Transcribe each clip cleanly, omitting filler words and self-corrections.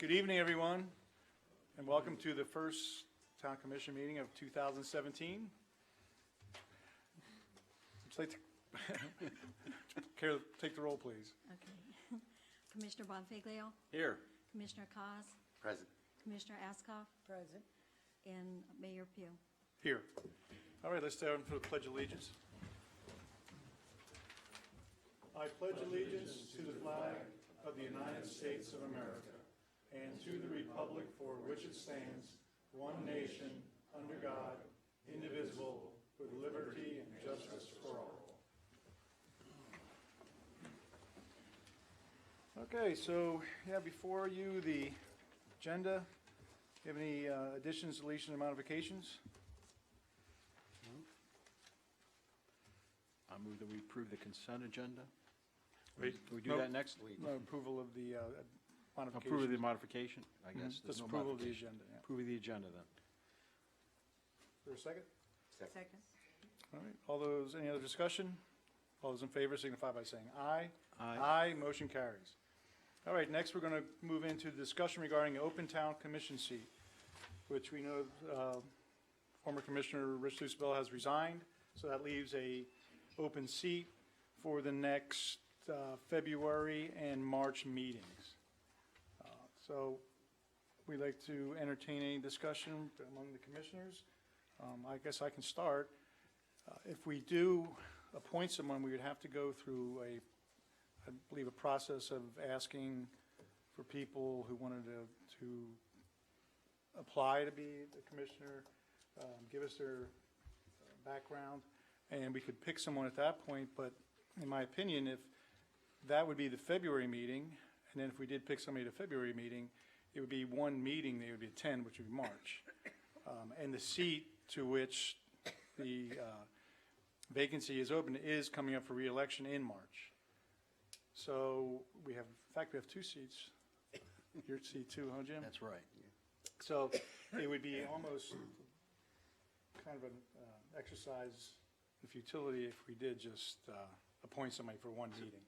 Good evening, everyone, and welcome to the first Town Commission meeting of 2017. Would you like to care to take the roll, please? Okay. Commissioner Bonfiglio, Here. Commissioner Kaz, Present. Commissioner Askoff, Present. and Mayor Pugh. Here. All right, let's stand for the Pledge of Allegiance. I pledge allegiance to the flag of the United States of America and to the republic for which it stands, one nation, under God, indivisible, with liberty and justice for all. Okay, so you have before you the agenda. Do you have any additions, deletions, or modifications? I move that we approve the consent agenda. Wait, Can we do nope. that next? No, approval of the modification. Approve of the modification, I guess. Just There's no approval of the modification. agenda, yeah. Approve of the agenda, then. Is there a second? Second. All right, all those, any other discussion? All those in favor signify by saying aye. Aye. Aye, motion carries. All right, next we're going to move into the discussion regarding the open town commission seat, which we know former Commissioner Rich Lucibel has resigned, so that leaves a open seat for the next February and March meetings. So we'd like to entertain any discussion among the commissioners. I guess I can start. If we do appoint someone, we would have to go through I believe, a process of asking for people who wanted to apply to be the commissioner, give us their background, and we could pick someone at that point. But in my opinion, if that would be the February meeting, and then if we did pick somebody at a February meeting, it would be one meeting they would be attend, which would be March. And the seat to which the vacancy is open is coming up for re-election in March. So we have, in fact, we have two seats. Your seat too, huh, Jim? That's right. So it would be almost kind of an exercise in futility if we did just appoint somebody for one meeting.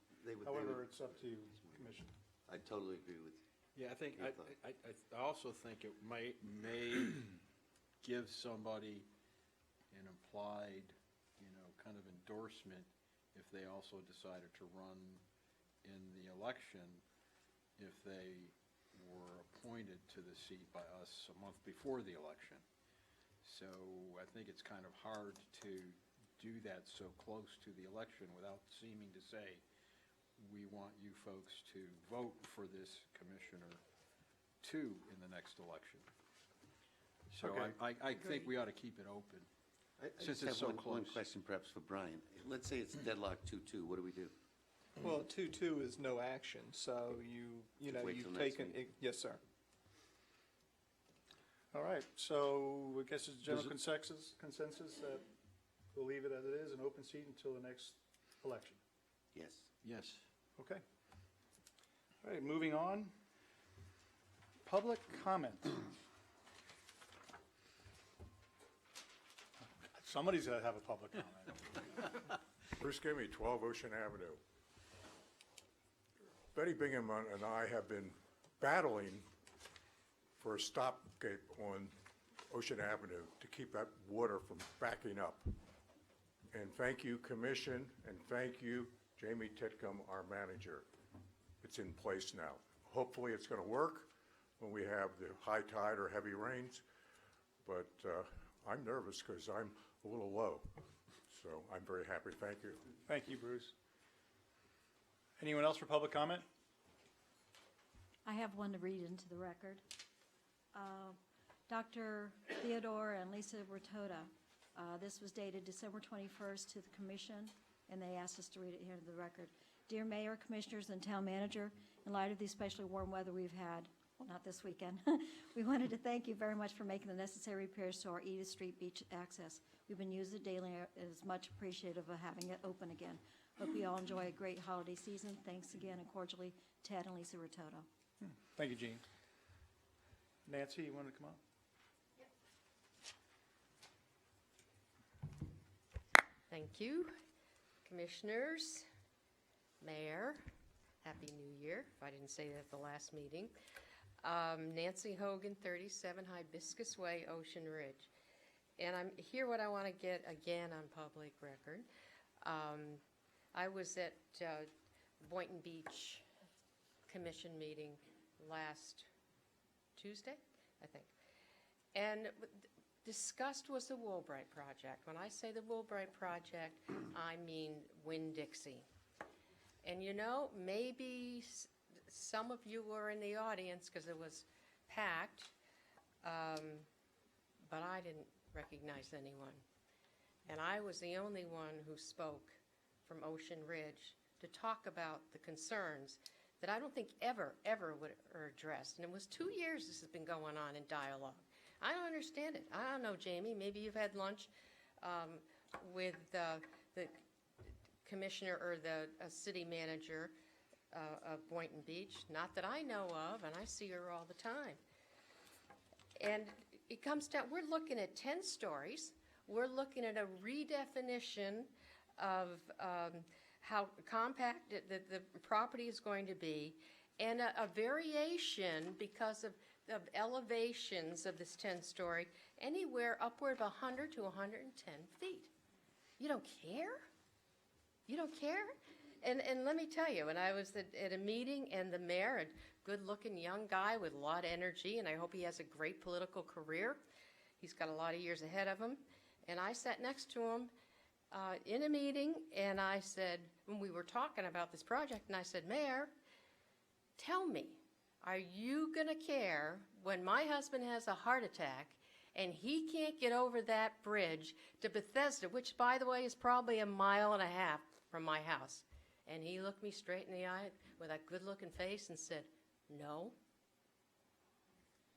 However, it's up to you, Commission. I totally agree with you. Yeah, I think, Your I thought. also think it may give somebody an implied, kind of endorsement if they also decided to run in the election, if they were appointed to the seat by us a month before the election. So I think it's kind of hard to do that so close to the election without seeming to say, we want you folks to vote for this commissioner too in the next election. So Okay. I think we ought to keep it open. I Since just it's have so one close. question perhaps for Brian. Let's say it's deadlock 2-2, what do we do? Well, 2-2 is no action, so Wait till you've next taken, meeting. yes, sir. All right, so I guess it's general consensus that we'll leave it as it is, an open seat until the next election. Yes. Yes. Okay. All right, moving on. Public comment. Somebody's got to have a public comment. Bruce Gimme, 12 Ocean Avenue. Betty Bingham and I have been battling for a stopgap on Ocean Avenue to keep that water from backing up. And thank you, Commission, and thank you, Jamie Titcomb, our manager. It's in place now. Hopefully, it's going to work when we have the high tide or heavy rains, but I'm nervous because I'm a little low. So I'm very happy. Thank you. Thank you, Bruce. Anyone else for public comment? I have one to read into the record. Dr. Theodore and Lisa Rotota, this was dated December 21st to the commission, and they asked us to read it here into the record. Dear Mayor, Commissioners, and Town Manager, in light of the especially warm weather we've had, well, not this weekend, we wanted to thank you very much for making the necessary repairs to our Edith Street beach access. We've been using it daily and is much appreciative of having it open again. Hope you all enjoy a great holiday season. Thanks again, and cordially, Ted and Lisa Rotota. Thank you, Jean. Nancy, you want to come on? Thank you. Commissioners, Mayor, Happy New Year, if I didn't say that at the last meeting. Nancy Hogan, 37 Hibiscus Way, Ocean Ridge. And here what I want to get again on public record. I was at Boynton Beach Commission meeting last Tuesday, I think. And discussed was the Woolbright project. When I say the Woolbright project, I mean Winn-Dixie. And you know, maybe some of you were in the audience because it was packed, but I didn't recognize anyone. And I was the only one who spoke from Ocean Ridge to talk about the concerns that I don't think ever were addressed. And it was 2 years this has been going on in dialogue. I don't understand it. I don't know, Jamie, maybe you've had lunch with the commissioner or the city manager of Boynton Beach. Not that I know of, and I see her all the time. And it comes down, we're looking at 10 stories. We're looking at a redefinition of how compact the property is going to be, and a variation because of elevations of this 10-story, anywhere upward of 100 to 110 feet. You don't care? You don't care? And let me tell you, when I was at a meeting, and the mayor, a good-looking young guy with a lot of energy, and I hope he has a great political career. He's got a lot of years ahead of him. And I sat next to him in a meeting, and I said, when we were talking about this project, and I said, Mayor, tell me, are you going to care when my husband has a heart attack and he can't get over that bridge to Bethesda, which, by the way, is probably 1.5 miles from my house? And he looked me straight in the eye with that good-looking face and said, no.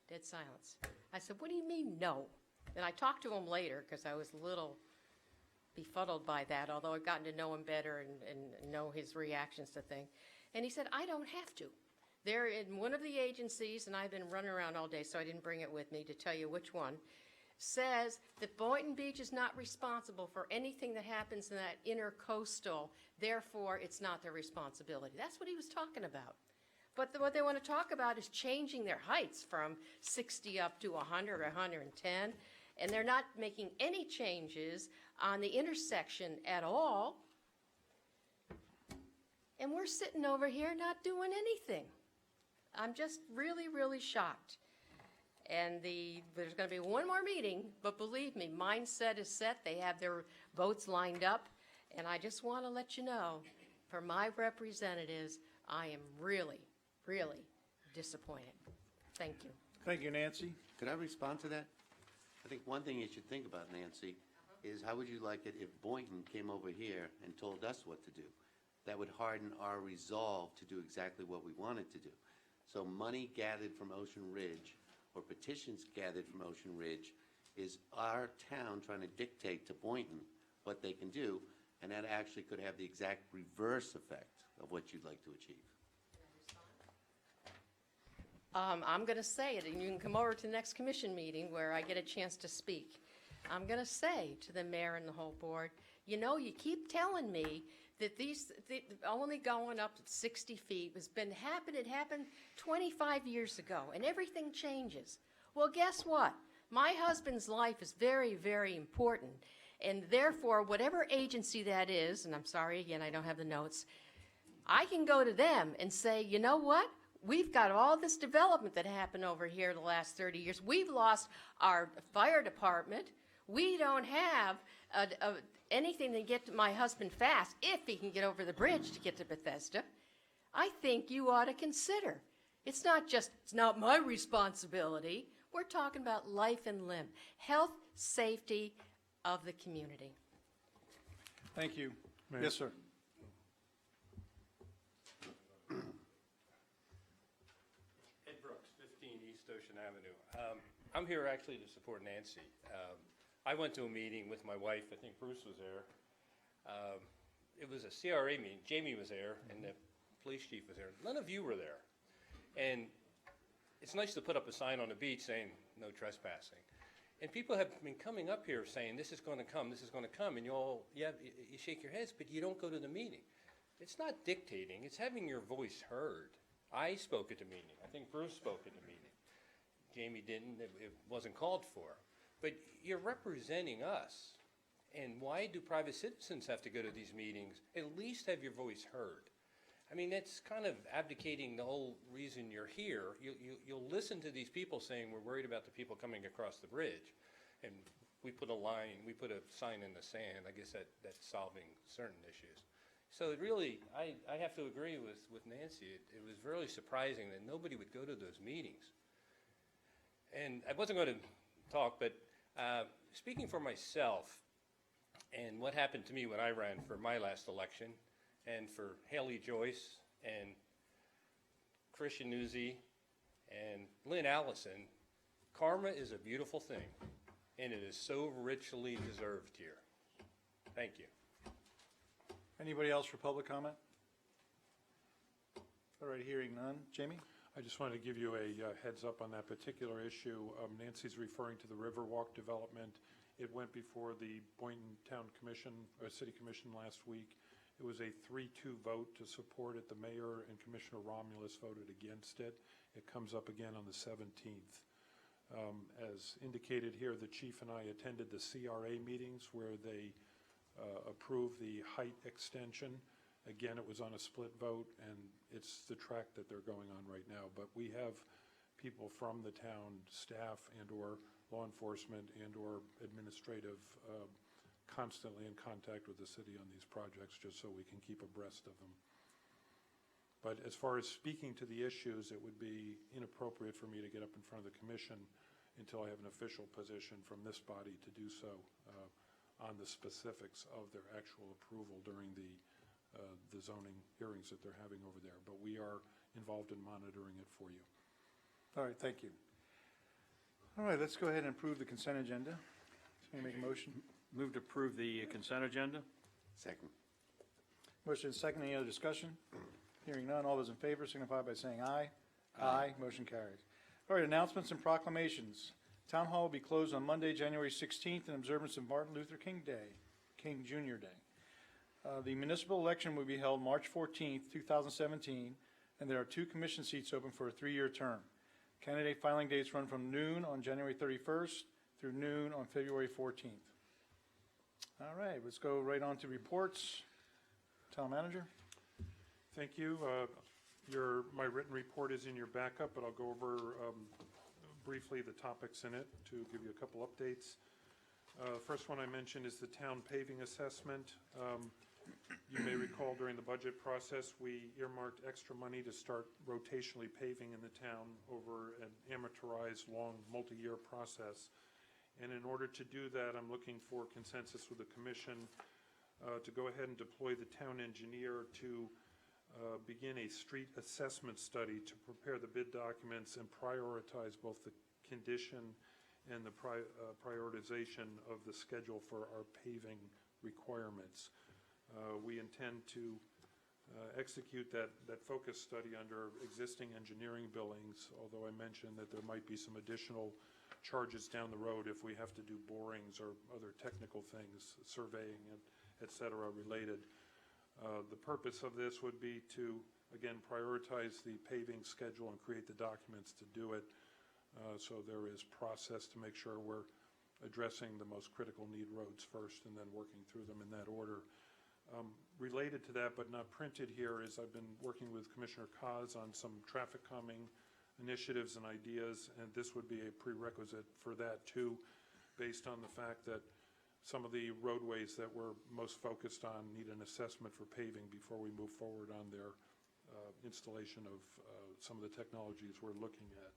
Dead silence. I said, what do you mean, no? And I talked to him later because I was a little befuddled by that, although I've gotten to know him better and know his reactions to things. And he said, I don't have to. They're in one of the agencies, and I've been running around all day, so I didn't bring it with me to tell you which one, says that Boynton Beach is not responsible for anything that happens in that intercoastal, therefore it's not their responsibility. That's what he was talking about. But what they want to talk about is changing their heights from 60 up to 100 or 110, and they're not making any changes on the intersection at all. And we're sitting over here not doing anything. I'm just really, really shocked. And there's going to be one more meeting, but believe me, mindset is set. They have their votes lined up. And I just want to let you know, for my representatives, I am really, really disappointed. Thank you. Thank you, Nancy. Could I respond to that? I think one thing you should think about, Nancy, is how would you like it if Boynton came over here and told us what to do? That would harden our resolve to do exactly what we wanted to do. So money gathered from Ocean Ridge, or petitions gathered from Ocean Ridge, is our town trying to dictate to Boynton what they can do, and that actually could have the exact reverse effect of what you'd like to achieve. I'm going to say it, and you can come over to the next commission meeting where I get a chance to speak. I'm going to say to the mayor and the whole board, you know, you keep telling me that only going up 60 feet has been happened. It happened 25 years ago, and everything changes. Well, guess what? My husband's life is very, very important, and therefore, whatever agency that is, and I'm sorry, again, I don't have the notes, I can go to them and say, you know what? We've got all this development that happened over here the last 30 years. We've lost our fire department. We don't have anything to get to my husband fast if he can get over the bridge to get to Bethesda. I think you ought to consider. It's not my responsibility. We're talking about life and limb, health, safety of the community. Thank you. Yes, sir. Ed Brooks, 15 East Ocean Avenue. I'm here actually to support Nancy. I went to a meeting with my wife. I think Bruce was there. It was a CRA meeting. Jamie was there, and the police chief was there. None of you were there. And it's nice to put up a sign on the beach saying no trespassing. And people have been coming up here saying this is going to come, this is going to come, and you shake your heads, but you don't go to the meeting. It's not dictating. It's having your voice heard. I spoke at the meeting. I think Bruce spoke at the meeting. Jamie didn't, it wasn't called for. But you're representing us. And why do private citizens have to go to these meetings? At least have your voice heard. I mean, that's kind of abdicating the whole reason you're here. You'll listen to these people saying, we're worried about the people coming across the bridge. And we put a sign in the sand. I guess that's solving certain issues. So it really, I have to agree with Nancy. It was really surprising that nobody would go to those meetings. And I wasn't going to talk, but speaking for myself and what happened to me when I ran for my last election, and for Haley Joyce and Christian Nuzzi and Lynn Allison, karma is a beautiful thing, and it is so richly deserved here. Thank you. Anybody else for public comment? All right, hearing none. Jamie? I just wanted to give you a heads up on that particular issue. Nancy's referring to the Riverwalk development. It went before the Boynton Town Commission, or City Commission last week. It was a 3-2 vote to support it. The mayor and Commissioner Romulus voted against it. It comes up again on the 17th. As indicated here, the chief and I attended the CRA meetings where they approved the height extension. Again, it was on a split vote, and it's the track that they're going on right now. But we have people from the town, staff and/or law enforcement and/or administrative constantly in contact with the city on these projects, just so we can keep abreast of them. But as far as speaking to the issues, it would be inappropriate for me to get up in front of the commission until I have an official position from this body to do so on the specifics of their actual approval during the zoning hearings that they're having over there. But we are involved in monitoring it for you. All right, thank you. All right, let's go ahead and approve the consent agenda. Somebody make a motion? Move to approve the consent agenda? Second. Motion is second. Any other discussion? Hearing none. All those in favor signify by saying aye. Aye. Motion carries. All right, announcements and proclamations. Town Hall will be closed on Monday, January 16th in observance of Martin Luther King Day, King Jr. Day. The municipal election will be held March 14th, 2017, and there are 2 commission seats open for a 3-year term. Candidate filing dates run from noon on January 31st through noon on February 14th. All right, let's go right on to reports. Town Manager? Thank you. My written report is in your backup, but I'll go over briefly the topics in it to give you a couple updates. First one I mentioned is the town paving assessment. You may recall during the budget process, we earmarked extra money to start rotationally paving in the town over an amortized, long, multi-year process. And in order to do that, I'm looking for consensus with the commission to go ahead and deploy the town engineer to begin a street assessment study to prepare the bid documents and prioritize both the condition and the prioritization of the schedule for our paving requirements. We intend to execute that focus study under existing engineering billings, although I mentioned that there might be some additional charges down the road if we have to do borings or other technical things, surveying, et cetera, related. The purpose of this would be to, again, prioritize the paving schedule and create the documents to do it. So there is process to make sure we're addressing the most critical need roads first and then working through them in that order. Related to that, but not printed here, is I've been working with Commissioner Kaz on some traffic calming initiatives and ideas, and this would be a prerequisite for that too, based on the fact that some of the roadways that we're most focused on need an assessment for paving before we move forward on their installation of some of the technologies we're looking at.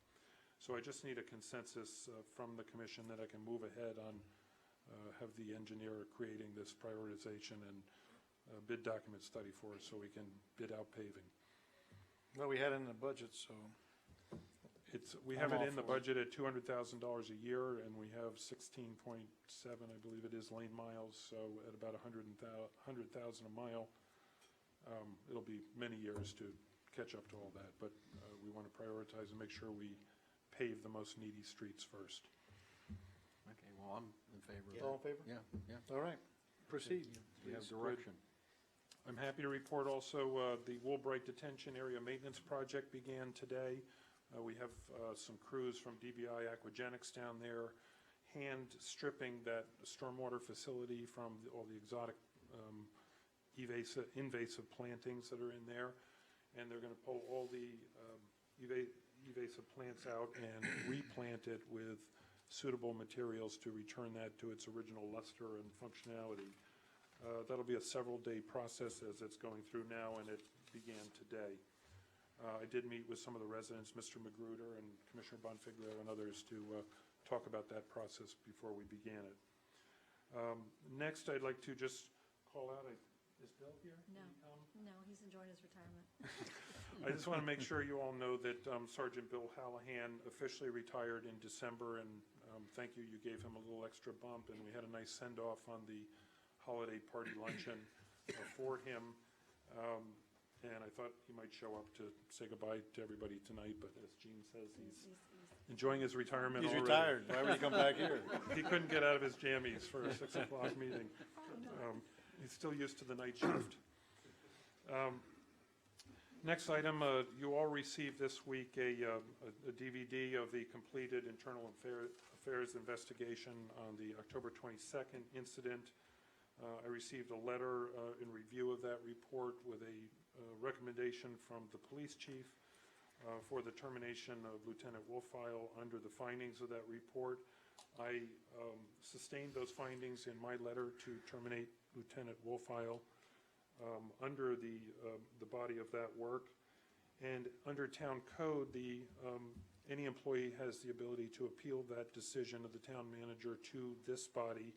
So I just need a consensus from the commission that I can move ahead on have the engineer creating this prioritization and bid document study for us so we can bid out paving. Well, we had it in the budget, so. We have it in the budget at $200,000 a year, and we have 16.7, I believe it is, lane miles, so at about $100,000 a mile. It'll be many years to catch up to all that, but we want to prioritize and make sure we pave the most needy streets first. Okay, well, I'm in favor of that. All in favor? Yeah. All right, proceed. You have Please. direction. I'm happy to report also the Woolbright Detention Area Maintenance Project began today. We have some crews from DBI Aquagenics down there hand stripping that stormwater facility from all the exotic invasive plantings that are in there. And they're going to pull all the invasive plants out and replant it with suitable materials to return that to its original luster and functionality. That'll be a several-day process as it's going through now, and it began today. I did meet with some of the residents, Mr. Magruder and Commissioner Bonfiglio and others, to talk about that process before we began it. Next, I'd like to just call out, is Bill here? No, no, he's enjoying his retirement. I just want to make sure you all know that Sergeant Bill Hallahan officially retired in December, and thank you, you gave him a little extra bump, and we had a nice send-off on the holiday party luncheon for him. And I thought he might show up to say goodbye to everybody tonight, but as Gene says, he's enjoying his retirement He's already. retired. Why would he come back here? He couldn't get out of his jammies for a 6 o'clock meeting. He's still used to the night shift. Next item, you all received this week a DVD of the completed internal affairs investigation on the October 22nd incident. I received a letter in review of that report with a recommendation from the police chief for the termination of Lieutenant Wolfile under the findings of that report. I sustained those findings in my letter to terminate Lieutenant Wolfile under the body of that work. And under town code, any employee has the ability to appeal that decision of the town manager to this body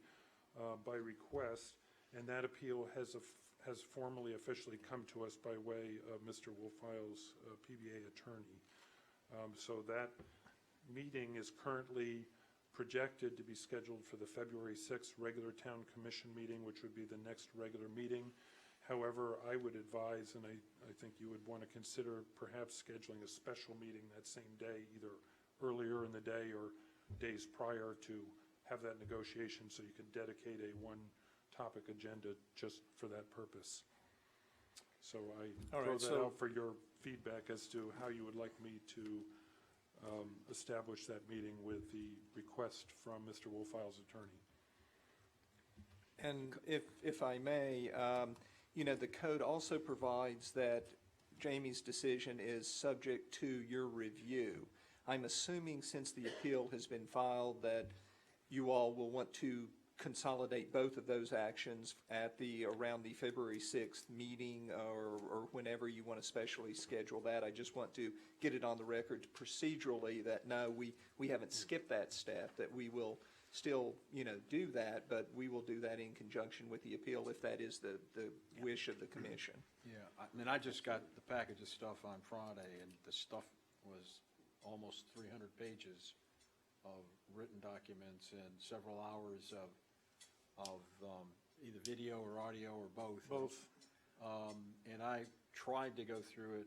by request, and that appeal has formally officially come to us by way of Mr. Wolfile's PBA attorney. So that meeting is currently projected to be scheduled for the February 6th regular town commission meeting, which would be the next regular meeting. However, I would advise, and I think you would want to consider perhaps scheduling a special meeting that same day, either earlier in the day or days prior, to have that negotiation so you could dedicate a one-topic agenda just for that purpose. So I throw that out for your feedback as to how you would like me to establish that meeting with the request from Mr. Wolfile's attorney. And if I may, the code also provides that Jamie's decision is subject to your review. I'm assuming since the appeal has been filed that you all will want to consolidate both of those actions at around the February 6th meeting or whenever you want to specially schedule that. I just want to get it on the record procedurally that no, we haven't skipped that step, that we will still, do that, but we will do that in conjunction with the appeal if that is the wish of the commission. Yeah, I mean, I just got the package of stuff on Friday, and the stuff was almost 300 pages of written documents and several hours of either video or audio or both. Both. And I tried to go through it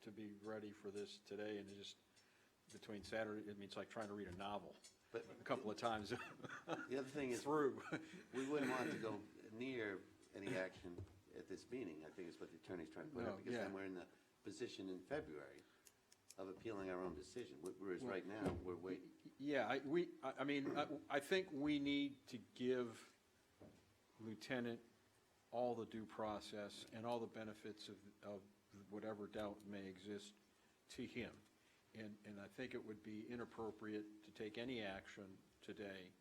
to be ready for this today, and it just, between Saturday, I mean, it's like trying to read a novel. But A couple of times the other thing is, through. we wouldn't want to go near any action at this meeting, I think is what the attorney's trying to put No, up, because yeah. then we're in the position in February of appealing our own decision, whereas right now, we're waiting. Yeah, I think we need to give Lieutenant all the due process and all the benefits of whatever doubt may exist to him. And I think it would be inappropriate to take any action today,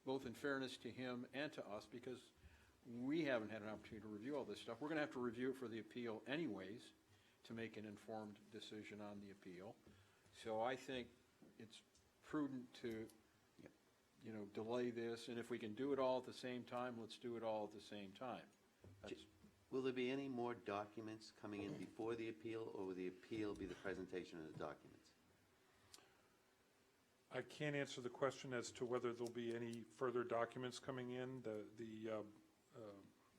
both in fairness to him and to us, because we haven't had an opportunity to review all this stuff. We're going to have to review it for the appeal anyways to make an informed decision on the appeal. So I think it's prudent to, delay this, and if we can do it all at the same time, let's do it all at the same time. That's, Will there be any more documents coming in before the appeal, or will the appeal be the presentation of the documents? I can't answer the question as to whether there'll be any further documents coming in. The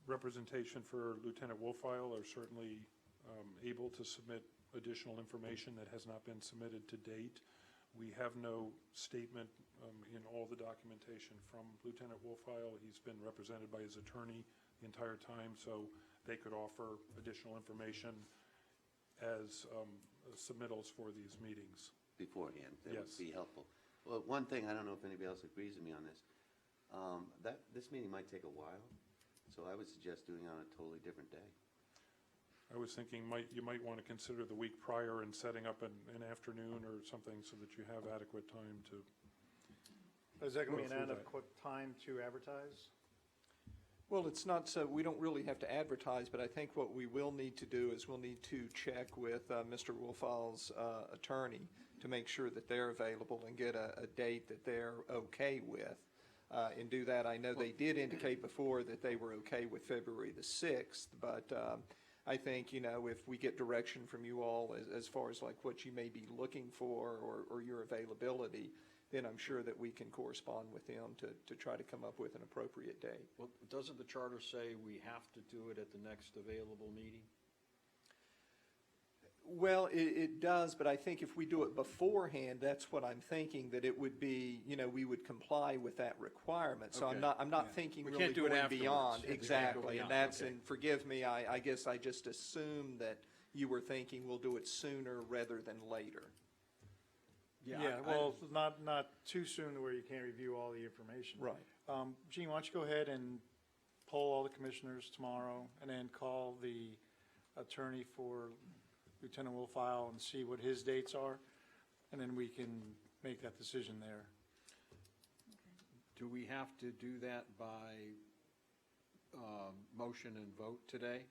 representation for Lieutenant Wolfile are certainly able to submit additional information that has not been submitted to date. We have no statement in all the documentation from Lieutenant Wolfile. He's been represented by his attorney the entire time, so they could offer additional information as submittals for these meetings. beforehand. That would Yes. be helpful. Well, one thing, I don't know if anybody else agrees with me on this. This meeting might take a while, so I would suggest doing it on a totally different day. I was thinking you might want to consider the week prior and setting up an afternoon or something so that you have adequate time to, Is that going to be Go an through that. adequate time to advertise? Well, it's not, so we don't really have to advertise, but I think what we will need to do is we'll need to check with Mr. Wolfow's attorney to make sure that they're available and get a date that they're okay with. And do that. I know they did indicate before that they were okay with February the 6th, but I think, if we get direction from you all as far as like what you may be looking for or your availability, then I'm sure that we can correspond with them to try to come up with an appropriate date. Well, doesn't the charter say we have to do it at the next available meeting? Well, it does, but I think if we do it beforehand, that's what I'm thinking, that it would be, we would comply with that requirement. So Okay. I'm not thinking We really can't do it going afterwards. beyond. We can't go Exactly, beyond, and that's, okay. and forgive me, I guess I just assumed that you were thinking we'll do it sooner rather than later. Yeah, well, not too soon to where you can't review all the information. Right. Gene, why don't you go ahead and poll all the commissioners tomorrow, and then call the attorney for Lieutenant Wolfow and see what his dates are, and then we can make that decision there. Do we have to do that by motion and vote today?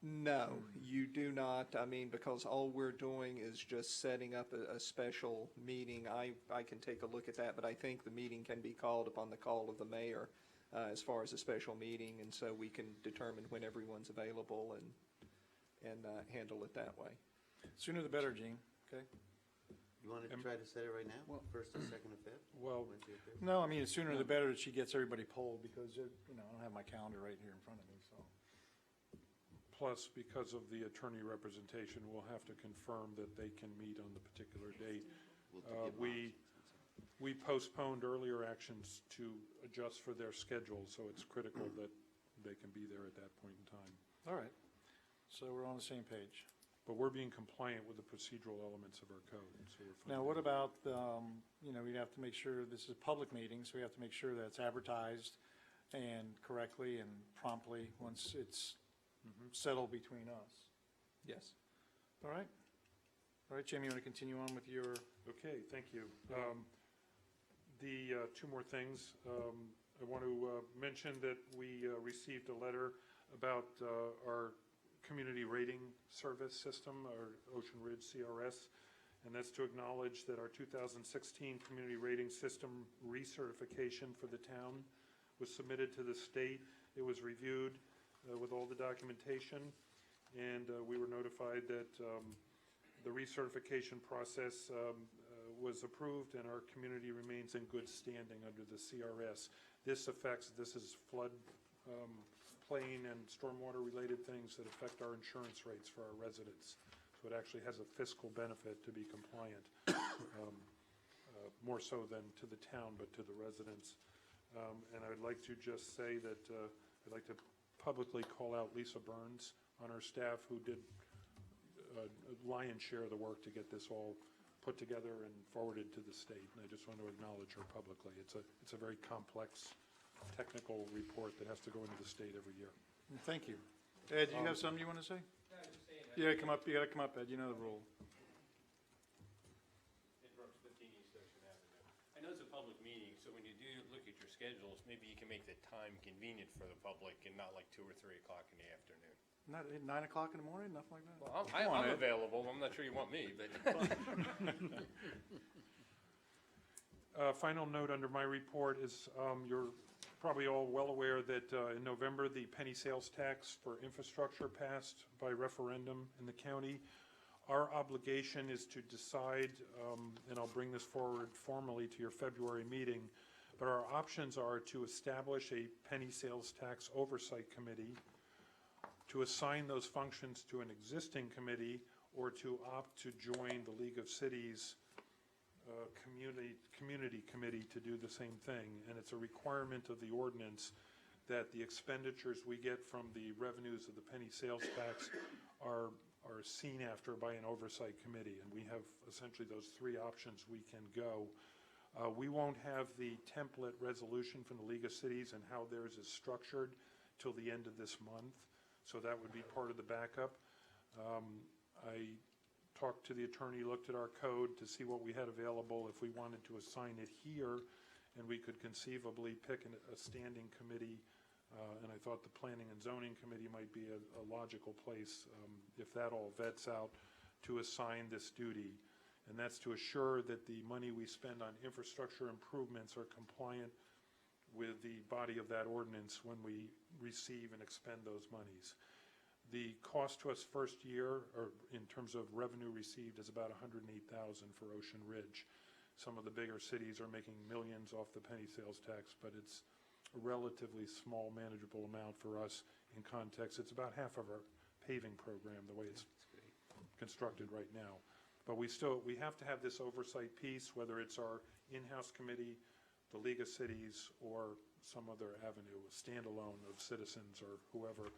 No, you do not. I mean, because all we're doing is just setting up a special meeting. I can take a look at that, but I think the meeting can be called upon the call of the mayor as far as a special meeting, and so we can determine when everyone's available and handle it that way. Sooner the better, Gene, okay? You want to try to set it right now? First or second or fifth? well, Wednesday or Thursday? No, I mean, the sooner the better that she gets everybody polled, because, I don't have my calendar right here in front of me, so. plus, because of the attorney representation, we'll have to confirm that they can meet on the particular date. We'll give We options. We postponed earlier actions to adjust for their schedule, so it's critical that they can be there at that point in time. All right, so we're on the same page. But we're being compliant with the procedural elements of our code, so we're fine. Now, what about, we have to make sure, this is a public meeting, so we have to make sure that it's advertised and correctly and promptly once it's settled between us. Yes. All right? All right, Jamie, you want to continue on with your, Okay, thank you. The two more things. I want to mention that we received a letter about our community rating service system, our Ocean Ridge CRS, and that's to acknowledge that our 2016 community rating system recertification for the town was submitted to the state. It was reviewed with all the documentation, and we were notified that the recertification process was approved and our community remains in good standing under the CRS. This is flood plain and stormwater related things that affect our insurance rates for our residents. So it actually has a fiscal benefit to be compliant, more so than to the town, but to the residents. And I would like to just say that I'd like to publicly call out Lisa Burns on our staff, who did a lion's share of the work to get this all put together and forwarded to the state. And I just want to acknowledge her publicly. It's a very complex technical report that has to go into the state every year. thank you. Ed, do you have something you want to say? You gotta come up, Ed, you know the rule. Ed Brooks, 15 East Ocean Avenue. I know it's a public meeting, so when you do look at your schedules, maybe you can make the time convenient for the public and not like 2 or 3 o'clock in the afternoon. Not at 9 o'clock in the morning, nothing like that? Well, Come on, I'm Ed. available. I'm not sure you want me, but Final note under my report is you're probably all well aware that in November, the penny sales tax for infrastructure passed by referendum in the county. Our obligation is to decide, and I'll bring this forward formally to your February meeting, but our options are to establish a penny sales tax oversight committee, to assign those functions to an existing committee, or to opt to join the League of Cities community committee to do the same thing. And it's a requirement of the ordinance that the expenditures we get from the revenues of the penny sales tax are are seen after by an oversight committee, and we have essentially those three options we can go. We won't have the template resolution from the League of Cities and how theirs is structured till the end of this month, so that would be part of the backup. I talked to the attorney, looked at our code to see what we had available if we wanted to assign it here, and we could conceivably pick a standing committee, and I thought the Planning and Zoning Committee might be a logical place, if that all vets out, to assign this duty. And that's to assure that the money we spend on infrastructure improvements are compliant with the body of that ordinance when we receive and expend those monies. The cost to us first year, or in terms of revenue received, is about $108,000 for Ocean Ridge. Some of the bigger cities are making millions off the penny sales tax, but it's a relatively small, manageable amount for us in context. It's about half of our paving program, the way it's constructed right now. But we have to have this oversight piece, whether it's our in-house committee, the League of Cities, or some other avenue, a standalone of citizens or whoever.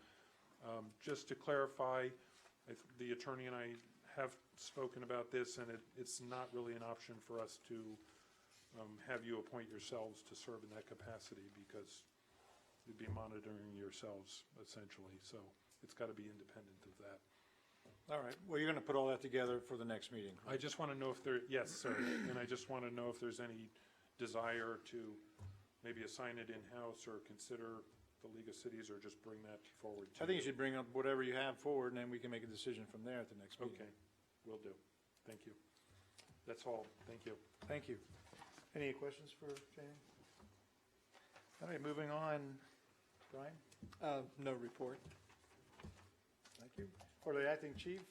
Just to clarify, the attorney and I have spoken about this, and it's not really an option for us to have you appoint yourselves to serve in that capacity, because you'd be monitoring yourselves, essentially. So it's got to be independent of that. All right, well, you're going to put all that together for the next meeting. I just want to know if yes, sir, and I just want to know if there's any desire to maybe assign it in-house or consider the League of Cities, or just bring that forward to I think you should bring up whatever you have forward, and then we can make a decision from there at the next meeting. Okay, will do. Thank you. That's all. Thank you. Thank you. Any questions for Jamie? All right, moving on. Brian? No report. Thank you. For the acting chief,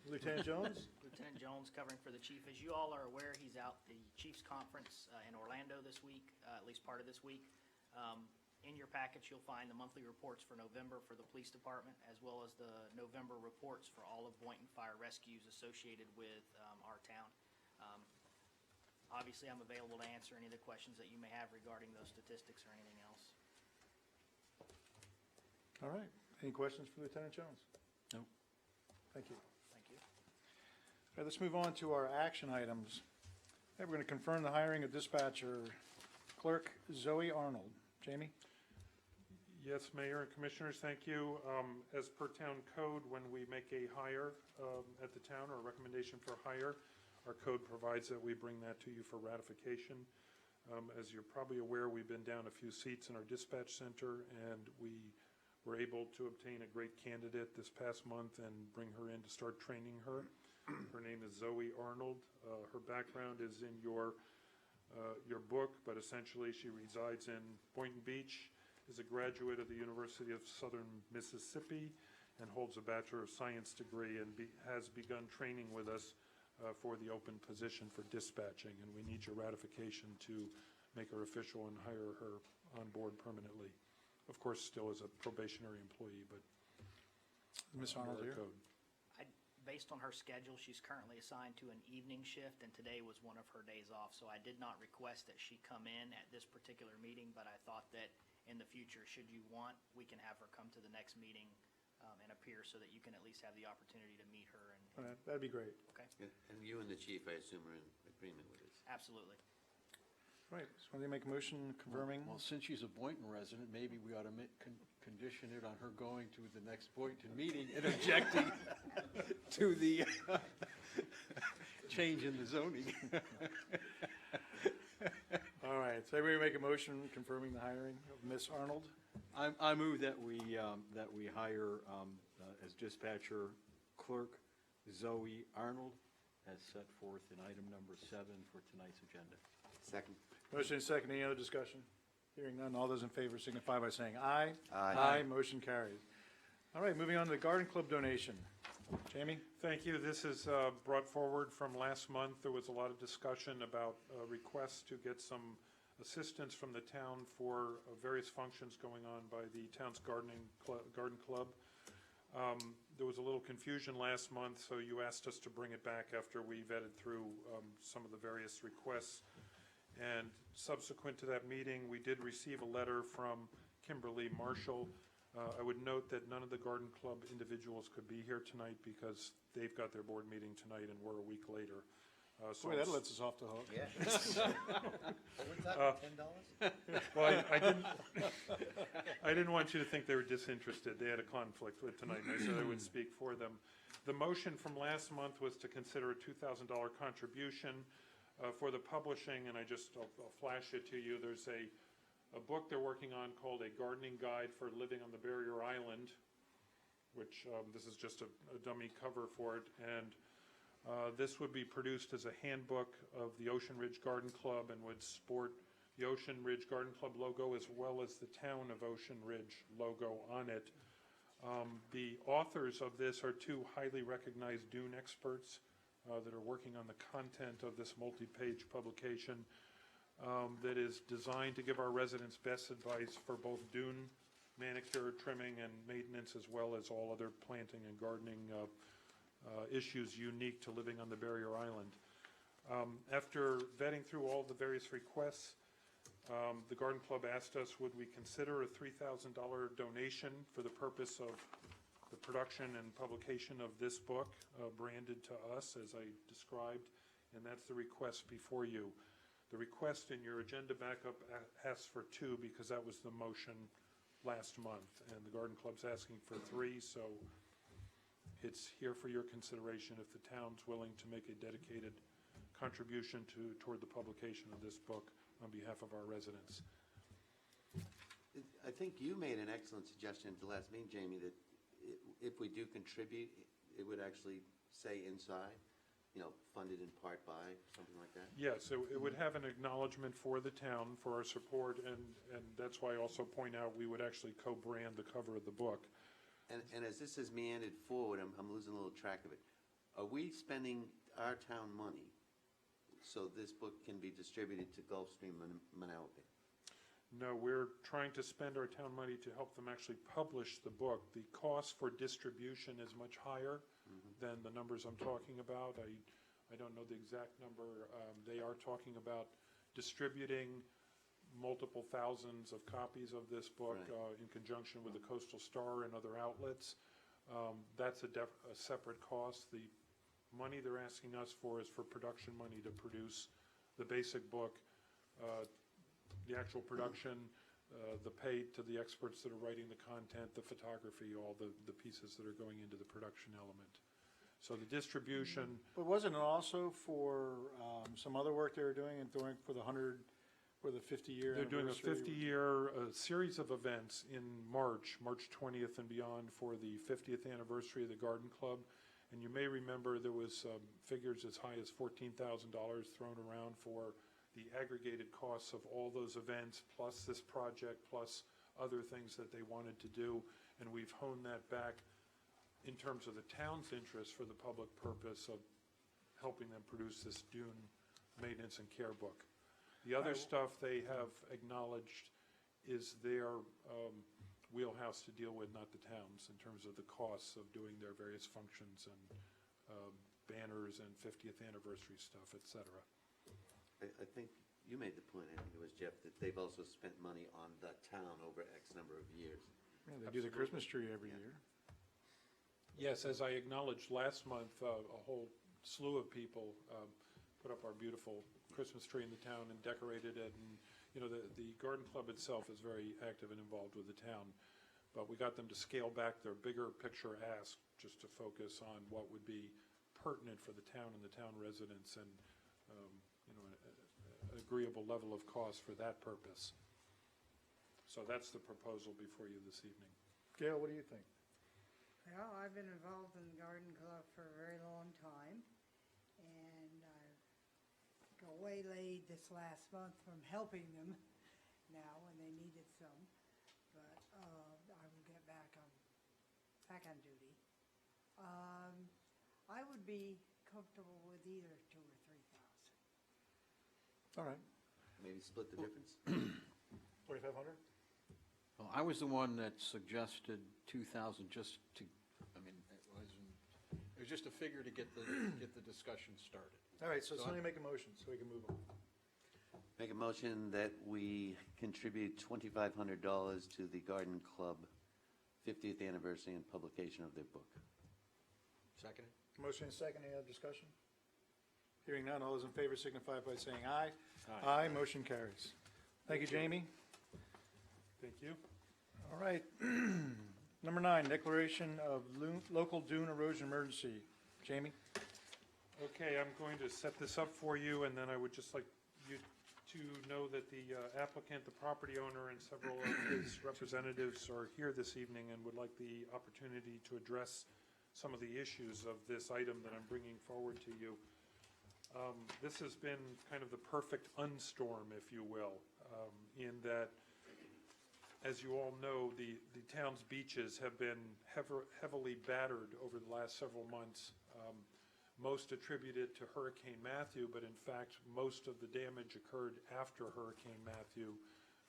Lieutenant Jones? Lieutenant Jones covering for the chief. As you all are aware, he's out the Chiefs Conference in Orlando this week, at least part of this week. In your package, you'll find the monthly reports for November for the police department, as well as the November reports for all of Boynton Fire Rescues associated with our town. Obviously, I'm available to answer any of the questions that you may have regarding those statistics or anything else. All right. Any questions for Lieutenant Jones? No. Thank you. Thank you. All right, let's move on to our action items. Okay, we're going to confirm the hiring of dispatcher clerk Zoe Arnold. Jamie? Yes, Mayor and Commissioners, thank you. As per town code, when we make a hire at the town, or a recommendation for hire, our code provides that we bring that to you for ratification. As you're probably aware, we've been down a few seats in our dispatch center, and we were able to obtain a great candidate this past month and bring her in to start training her. Her name is Zoe Arnold. Her background is in your book, but essentially she resides in Boynton Beach, is a graduate of the University of Southern Mississippi, and holds a Bachelor of Science degree, and has begun training with us for the open position for dispatching, and we need your ratification to make her official and hire her on board permanently. Of course, still as a probationary employee, but Ms. Arnold under here? our code. Based on her schedule, she's currently assigned to an evening shift, and today was one of her days off. So I did not request that she come in at this particular meeting, but I thought that in the future, should you want, we can have her come to the next meeting and appear, so that you can at least have the opportunity to meet her. All right, that'd be great. Okay, And you and the chief, I assume, are in agreement with this? absolutely. All right, so want to make a motion confirming? Well, since she's a Boynton resident, maybe we ought to condition it on her going to the next Boynton meeting and objecting to the change in the zoning. All right, so everybody make a motion confirming the hiring of Ms. Arnold? I move that we hire as dispatcher clerk Zoe Arnold, as set forth in item number 7 for tonight's agenda. Second? Motion and second, any other discussion? Hearing none, all those in favor signify by saying aye. Aye. Motion carries. All right, moving on to the Garden Club donation. Jamie? Thank you. This is brought forward from last month. There was a lot of discussion about requests to get some assistance from the town for various functions going on by the town's garden club. There was a little confusion last month, so you asked us to bring it back after we vetted through some of the various requests. And subsequent to that meeting, we did receive a letter from Kimberly Marshall I would note that none of the Garden Club individuals could be here tonight because they've got their board meeting tonight and we're a week later. So Boy, that lets us off the hook. Yeah. What's that, $10? Well, I didn't want you to think they were disinterested. They had a conflict with tonight, and I said I would speak for them. The motion from last month was to consider a $2,000 contribution for the publishing, and I'll flash it to you. There's a book they're working on called A Gardening Guide for Living on the Barrier Island, which this is just a dummy cover for it, and this would be produced as a handbook of the Ocean Ridge Garden Club and would sport the Ocean Ridge Garden Club logo as well as the Town of Ocean Ridge logo on it. The authors of this are two highly recognized dune experts that are working on the content of this multi-page publication that is designed to give our residents best advice for both dune manicure, trimming, and maintenance, as well as all other planting and gardening issues unique to living on the barrier island. After vetting through all the various requests, the Garden Club asked us, would we consider a $3,000 donation for the purpose of the production and publication of this book, branded to us, as I described, and that's the request before you. The request in your agenda backup asks for $2 because that was the motion last month, and the Garden Club's asking for $3, so it's here for your consideration if the town's willing to make a dedicated contribution toward the publication of this book on behalf of our residents. I think you made an excellent suggestion at the last meeting, Jamie, that if we do contribute, it would actually say inside, funded in part by, something like that? Yeah, so it would have an acknowledgement for the town for our support, and that's why I also point out we would actually co-brand the cover of the book. And as this has meandered forward, I'm losing a little track of it. Are we spending our town money so this book can be distributed to Gulfstream and Manalapan? No, we're trying to spend our town money to help them actually publish the book. The cost for distribution is much higher than the numbers I'm talking about. I don't know the exact number. They are talking about distributing multiple thousands of copies of this book in conjunction with the Coastal Star and other outlets. That's a separate cost. The money they're asking us for is for production money to produce the basic book, the actual production, the pay to the experts that are writing the content, the photography, all the pieces that are going into the production element. So the distribution. But wasn't it also for some other work they were doing and doing for the 50-year They're doing a anniversary? 50-year series of events in March 20th and beyond for the 50th anniversary of the Garden Club. And you may remember there was figures as high as $14,000 thrown around for the aggregated costs of all those events, plus this project, plus other things that they wanted to do. And we've honed that back in terms of the town's interest for the public purpose of helping them produce this dune maintenance and care book. The other stuff they have acknowledged is their wheelhouse to deal with, not the town's, in terms of the costs of doing their various functions and banners and 50th anniversary stuff, et cetera. I think you made the point, I think it was Jeff, that they've also spent money on the town over X number of years. Yeah, they do the Christmas tree every year. Yes, as I acknowledged last month, a whole slew of people put up our beautiful Christmas tree in the town and decorated it. And, the Garden Club itself is very active and involved with the town. But we got them to scale back their bigger picture ask just to focus on what would be pertinent for the town and the town residents and, an agreeable level of cost for that purpose. So that's the proposal before you this evening. Gail, what do you think? Well, I've been involved in the Garden Club for a very long time, and I got waylaid this last month from helping them now when they needed some, but I will get back on duty. I would be comfortable with either 2,000 or 3,000. All right. Maybe split the difference? 2,500? Well, I was the one that suggested 2,000 just to, it was just a figure to get the discussion started. All right, so somebody make a motion so we can move on. Make a motion that we contribute $2,500 to the Garden Club 50th anniversary and publication of their book. Second? Motion and second, any other discussion? Hearing none, all those in favor signify by saying aye. Aye. Aye, motion carries. Thank you, Jamie. Thank you. All right. Number 9, declaration of local dune erosion emergency. Jamie? Okay, I'm going to set this up for you, and then I would just like you to know that the applicant, the property owner, and several of his representatives are here this evening and would like the opportunity to address some of the issues of this item that I'm bringing forward to you. This has been kind of the perfect unstorm, if you will, in that, as you all know, the town's beaches have been heavily battered over the last several months. Most attributed to Hurricane Matthew, but in fact, most of the damage occurred after Hurricane Matthew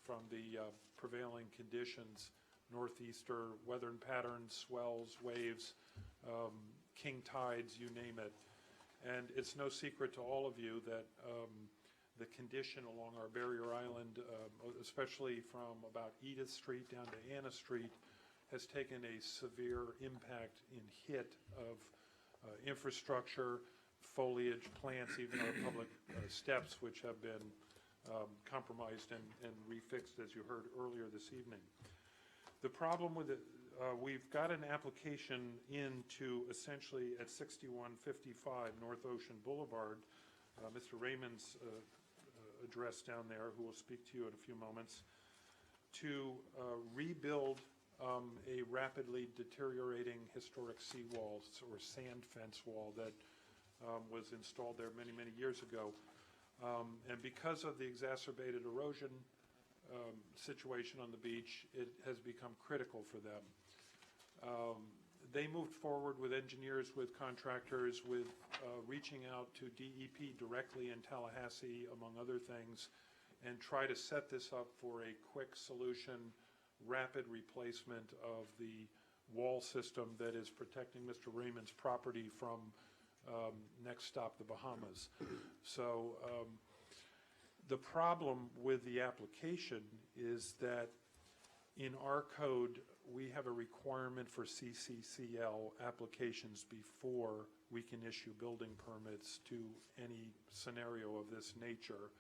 from the prevailing conditions, northeaster weather patterns, swells, waves, king tides, you name it. And it's no secret to all of you that the condition along our barrier island, especially from about Edith Street down to Anna Street, has taken a severe impact in hit of infrastructure, foliage, plants, even our public steps, which have been compromised and refixed, as you heard earlier this evening. The problem with it, we've got an application into essentially at 6155 North Ocean Boulevard, Mr. Raymond's address down there, who will speak to you in a few moments, to rebuild a rapidly deteriorating historic seawall or sand fence wall that was installed there many, many years ago. And because of the exacerbated erosion situation on the beach, it has become critical for them. They moved forward with engineers, with contractors, with reaching out to DEP directly in Tallahassee, among other things, and try to set this up for a quick solution, rapid replacement of the wall system that is protecting Mr. Raymond's property from next stop, the Bahamas. So the problem with the application is that in our code, we have a requirement for CCCL applications before we can issue building permits to any scenario of this nature.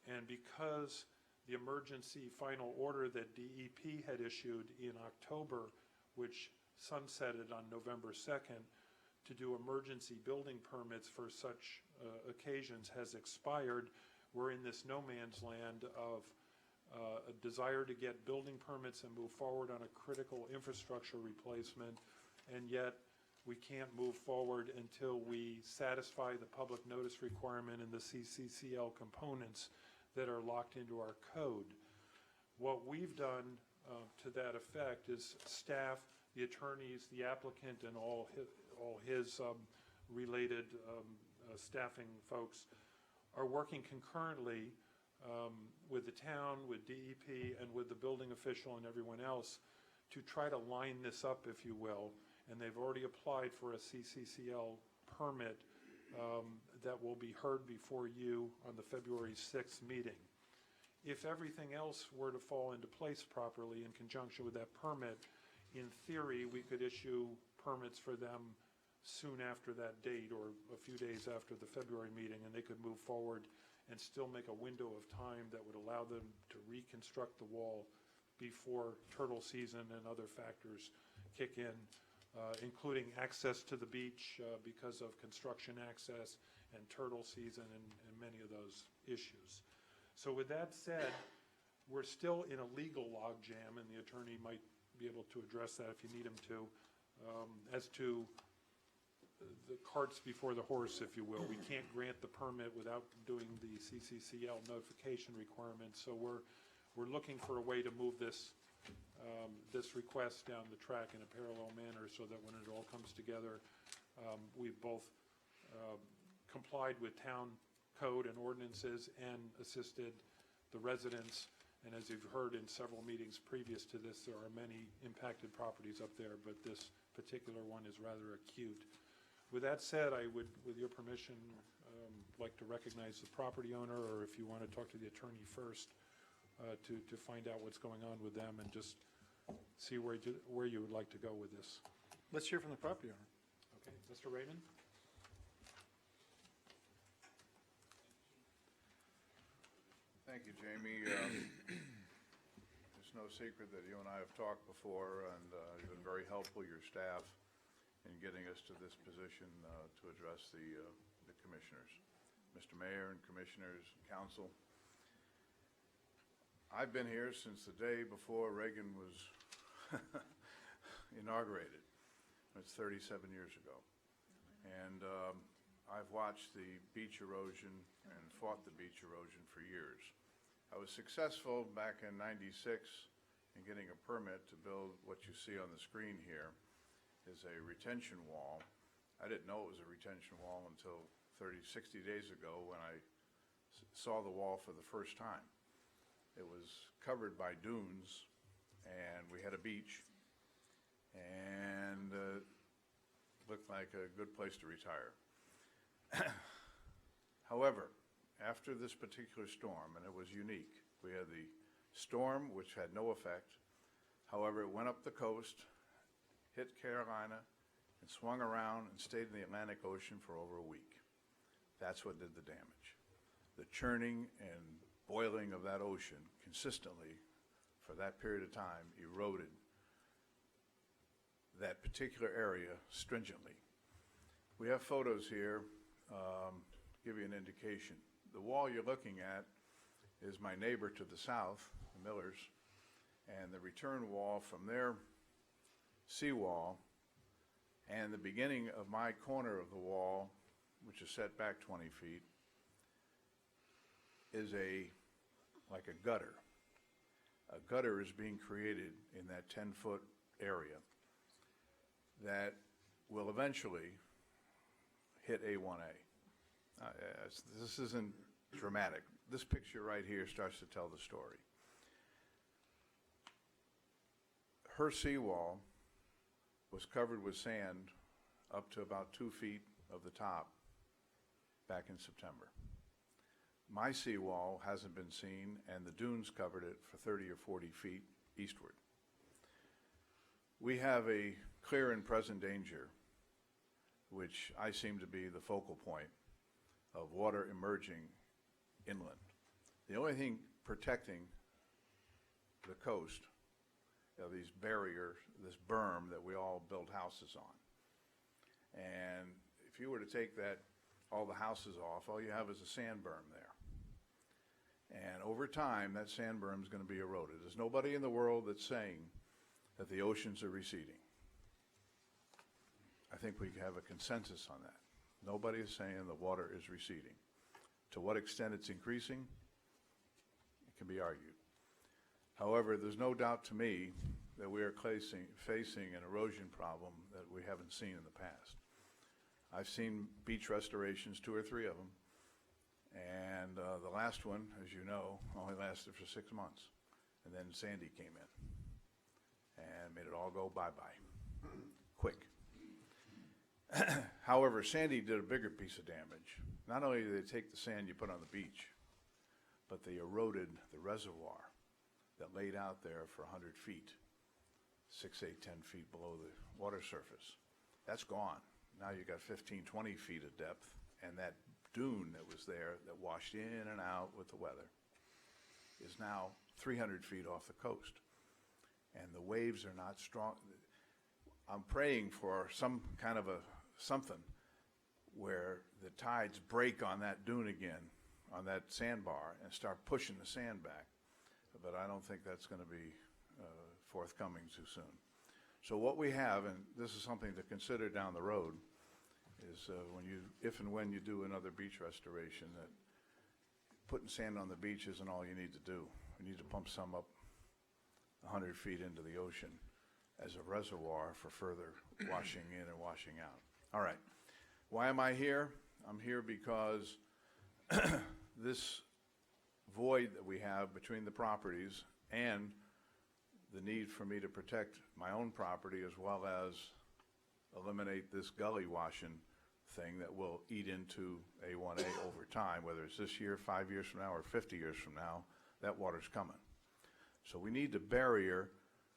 And because the emergency final order that DEP had issued in October, which sunsetted on November 2nd, to do emergency building permits for such occasions has expired, we're in this no man's land of a desire to get building permits and move forward on a critical infrastructure replacement, and yet we can't move forward until we satisfy the public notice requirement and the CCCL components that are locked into our code. What we've done to that effect is staff, the attorneys, the applicant, and all his related staffing folks are working concurrently with the town, with DEP, and with the building official and everyone else to try to line this up, if you will. And they've already applied for a CCCL permit that will be heard before you on the February 6th meeting. If everything else were to fall into place properly in conjunction with that permit, in theory, we could issue permits for them soon after that date or a few days after the February meeting, and they could move forward and still make a window of time that would allow them to reconstruct the wall before turtle season and other factors kick in, including access to the beach because of construction access and turtle season and many of those issues. So with that said, we're still in a legal logjam, and the attorney might be able to address that if you need him to, as to the carts before the horse, if you will. We can't grant the permit without doing the CCCL notification requirements. So we're looking for a way to move this this request down the track in a parallel manner so that when it all comes together, we've both complied with town code and ordinances and assisted the residents. And as you've heard in several meetings previous to this, there are many impacted properties up there, but this particular one is rather acute. With that said, I would, with your permission, like to recognize the property owner, or if you want to talk to the attorney first, to find out what's going on with them and just see where you would like to go with this. Let's hear from the property owner. Okay, Mr. Raymond? Thank you, Jamie. It's no secret that you and I have talked before, and you've been very helpful, your staff, in getting us to this position to address the commissioners. Mr. Mayor and commissioners, council, I've been here since the day before Reagan was inaugurated. It's 37 years ago. And I've watched the beach erosion and fought the beach erosion for years. I was successful back in '96 in getting a permit to build what you see on the screen here is a retention wall. I didn't know it was a retention wall until 60 days ago when I saw the wall for the first time. It was covered by dunes, and we had a beach, and looked like a good place to retire. However, after this particular storm, and it was unique, we had the storm, which had no effect. However, it went up the coast, hit Carolina, and swung around and stayed in the Atlantic Ocean for over a week. That's what did the damage. The churning and boiling of that ocean consistently for that period of time eroded that particular area stringently. We have photos here, give you an indication. The wall you're looking at is my neighbor to the south, the Millers, and the return wall from their seawall, and the beginning of my corner of the wall, which is set back 20 feet, is like a gutter. A gutter is being created in that 10-foot area that will eventually hit A1A. This isn't dramatic. This picture right here starts to tell the story. Her seawall was covered with sand up to about 2 feet of the top back in September. My seawall hasn't been seen, and the dunes covered it for 30 or 40 feet eastward. We have a clear and present danger, which I seem to be the focal point of water emerging inland. The only thing protecting the coast are these barriers, this berm that we all build houses on. And if you were to take all the houses off, all you have is a sand berm there. And over time, that sand berm is going to be eroded. There's nobody in the world that's saying that the oceans are receding. I think we have a consensus on that. Nobody is saying the water is receding. To what extent it's increasing, it can be argued. However, there's no doubt to me that we are facing an erosion problem that we haven't seen in the past. I've seen beach restorations, 2 or 3 of them, and the last one, as you know, only lasted for 6 months. And then Sandy came in and made it all go bye-bye, quick. However, Sandy did a bigger piece of damage. Not only did they take the sand you put on the beach, but they eroded the reservoir that laid out there for 100 feet, 6, 8, 10 feet below the water surface. That's gone. Now you got 15, 20 feet of depth, and that dune that was there that washed in and out with the weather is now 300 feet off the coast. And the waves are not strong. I'm praying for some kind of something where the tides break on that dune again, on that sandbar, and start pushing the sand back. But I don't think that's going to be forthcoming too soon. So what we have, and this is something to consider down the road, is if and when you do another beach restoration, that putting sand on the beach isn't all you need to do. You need to pump some up 100 feet into the ocean as a reservoir for further washing in and washing out. All right. Why am I here? I'm here because this void that we have between the properties and the need for me to protect my own property as well as eliminate this gully washing thing that will eat into A1A over time, whether it's this year, 5 years from now, or 50 years from now, that water's coming. So we need the barrier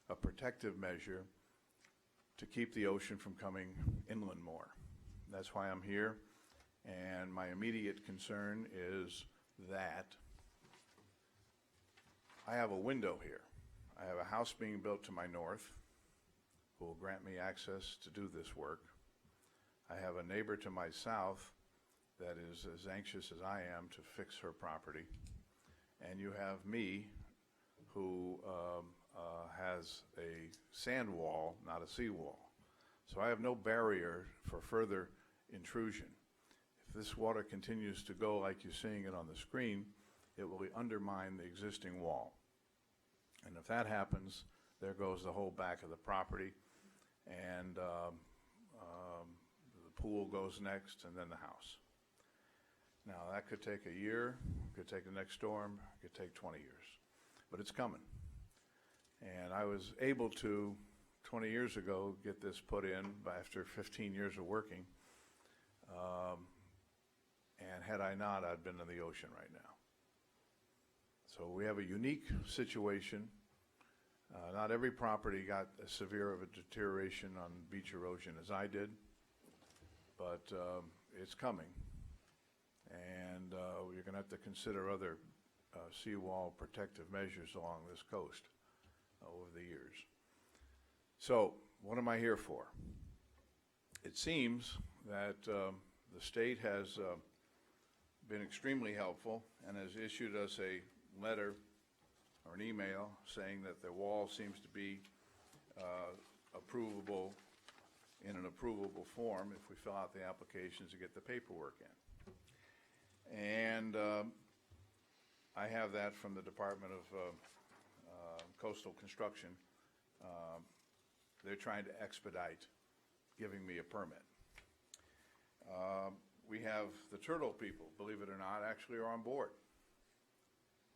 a protective measure to keep the ocean from coming inland more. That's why I'm here, and my immediate concern is that I have a window here. I have a house being built to my north who will grant me access to do this work. I have a neighbor to my south that is as anxious as I am to fix her property. And you have me who has a sand wall, not a seawall. So I have no barrier for further intrusion. If this water continues to go like you're seeing it on the screen, it will undermine the existing wall. And if that happens, there goes the whole back of the property, and the pool goes next, and then the house. Now, that could take a year, could take the next storm, could take 20 years, but it's coming. And I was able to, 20 years ago, get this put in after 15 years of working. And had I not, I'd been in the ocean right now. So we have a unique situation. Not every property got as severe of a deterioration on beach erosion as I did, but it's coming. And you're going to have to consider other seawall protective measures along this coast over the years. So what am I here for? It seems that the state has been extremely helpful and has issued us a letter or an email saying that the wall seems to be approvable in an approvable form if we fill out the applications to get the paperwork in. And I have that from the Department of Coastal Construction. They're trying to expedite giving me a permit. We have the turtle people, believe it or not, actually are on board.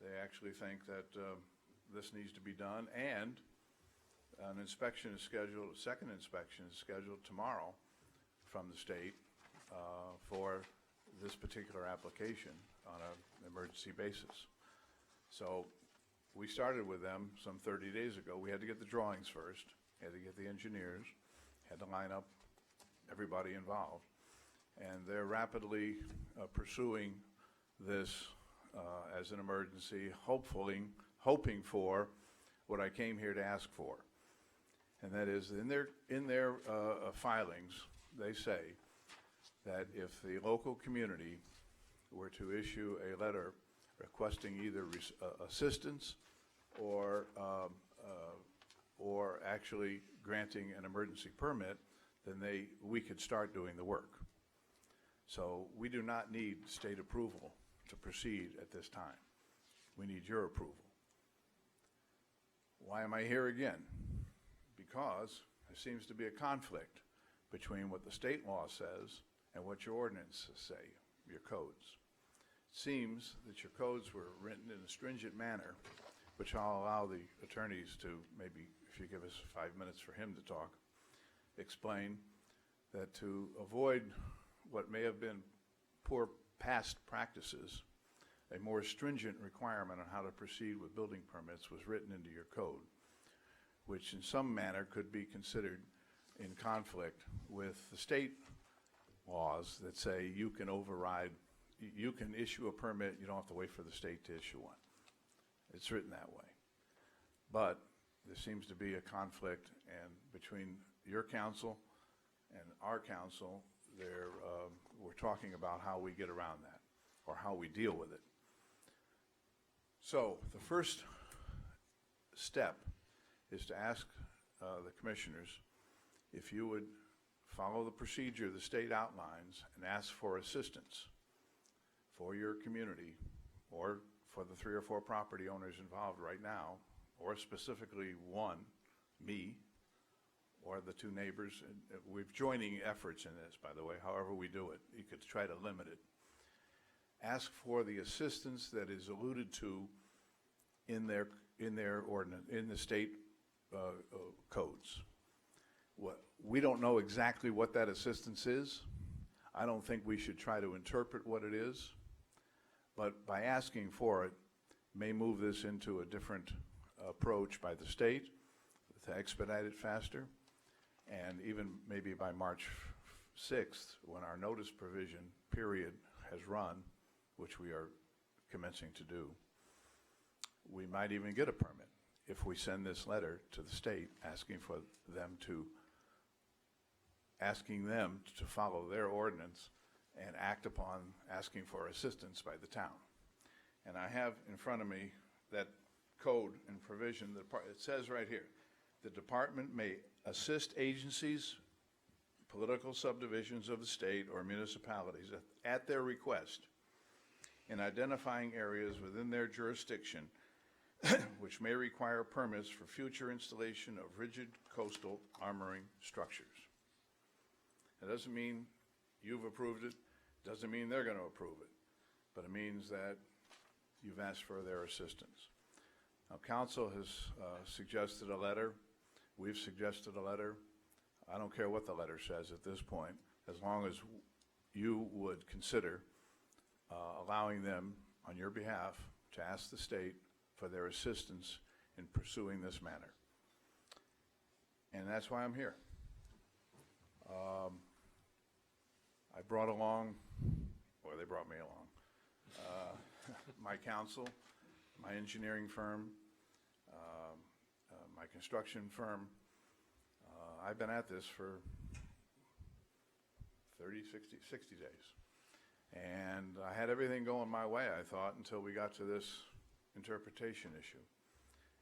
They actually think that this needs to be done, and an inspection is scheduled, a second inspection is scheduled tomorrow from the state for this particular application on an emergency basis. So we started with them some 30 days ago. We had to get the drawings first, had to get the engineers, had to line up everybody involved. And they're rapidly pursuing this as an emergency, hoping for what I came here to ask for. And that is, in their filings, they say that if the local community were to issue a letter requesting either assistance or actually granting an emergency permit, then we could start doing the work. So we do not need state approval to proceed at this time. We need your approval. Why am I here again? Because there seems to be a conflict between what the state law says and what your ordinances say, your codes. It seems that your codes were written in a stringent manner, which I'll allow the attorneys to, maybe if you give us 5 minutes for him to talk, explain that to avoid what may have been poor past practices, a more stringent requirement on how to proceed with building permits was written into your code, which in some manner could be considered in conflict with the state laws that say you can override, you can issue a permit, you don't have to wait for the state to issue one. It's written that way. But there seems to be a conflict, and between your council and our council, we're talking about how we get around that, or how we deal with it. So the first step is to ask the commissioners if you would follow the procedure the state outlines and ask for assistance for your community, or for the 3 or 4 property owners involved right now, or specifically one, me, or the 2 neighbors. And we're joining efforts in this, by the way, however we do it. You could try to limit it. Ask for the assistance that is alluded to in their ordinance, in the state codes. We don't know exactly what that assistance is. I don't think we should try to interpret what it is, but by asking for it may move this into a different approach by the state to expedite it faster. And even maybe by March 6th, when our notice provision period has run, which we are commencing to do, we might even get a permit if we send this letter to the state asking them to follow their ordinance and act upon asking for assistance by the town. And I have in front of me that code and provision. It says right here, the department may assist agencies, political subdivisions of the state or municipalities at their request in identifying areas within their jurisdiction which may require permits for future installation of rigid coastal armoring structures. It doesn't mean you've approved it, doesn't mean they're going to approve it, but it means that you've asked for their assistance. Now, council has suggested a letter. We've suggested a letter. I don't care what the letter says at this point, as long as you would consider allowing them, on your behalf, to ask the state for their assistance in pursuing this matter. And that's why I'm here. I brought along, or they brought me along, my counsel, my engineering firm, my construction firm. I've been at this for 30, 60 days. And I had everything going my way, I thought, until we got to this interpretation issue.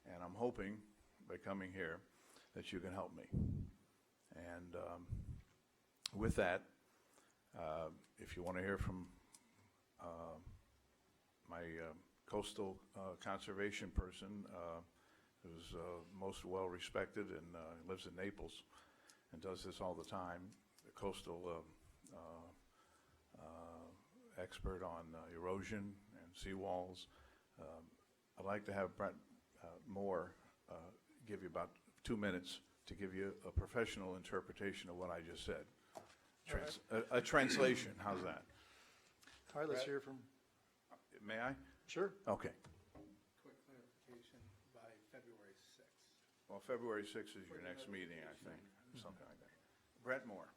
And I'm hoping, by coming here, that you can help me. And with that, if you want to hear from my coastal conservation person, who's most well-respected and lives in Naples and does this all the time, the coastal expert on erosion and seawalls. I'd like to have Brett Moore give you about 2 minutes to give you a professional interpretation of what I just said. A translation, how's that? All right, let's hear from, May I? sure. Okay. Quick clarification by February 6th. Well, February 6th is your next meeting, I think, something like that. Brett Moore.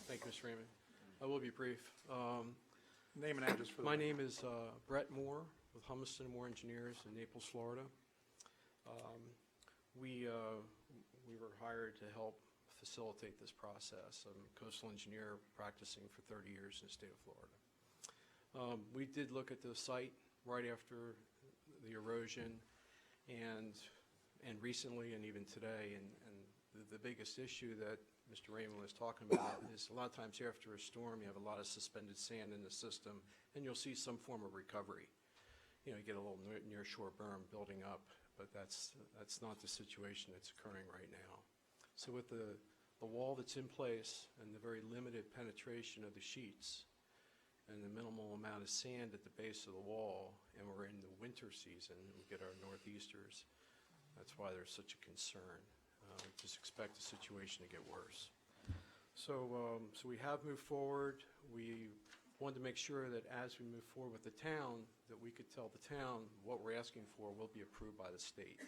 Thank you, Mr. Raymond. I will be brief. Name and address for the... My name is Brett Moore with Humiston Moore Engineers in Naples, Florida. We were hired to help facilitate this process. I'm a coastal engineer practicing for 30 years in the state of Florida. We did look at the site right after the erosion and recently and even today, and the biggest issue that Mr. Raymond was talking about is a lot of times after a storm you have a lot of suspended sand in the system and you'll see some form of recovery. You know, you get a little near shore berm building up, but that's not the situation that's occurring right now. So with the wall that's in place and the very limited penetration of the sheets and the minimal amount of sand at the base of the wall, and we're in the winter season, we get our northeasters, that's why there's such a concern. We just expect the situation to get worse. So we have moved forward. We wanted to make sure that as we move forward with the town, that we could tell the town what we're asking for will be approved by the state.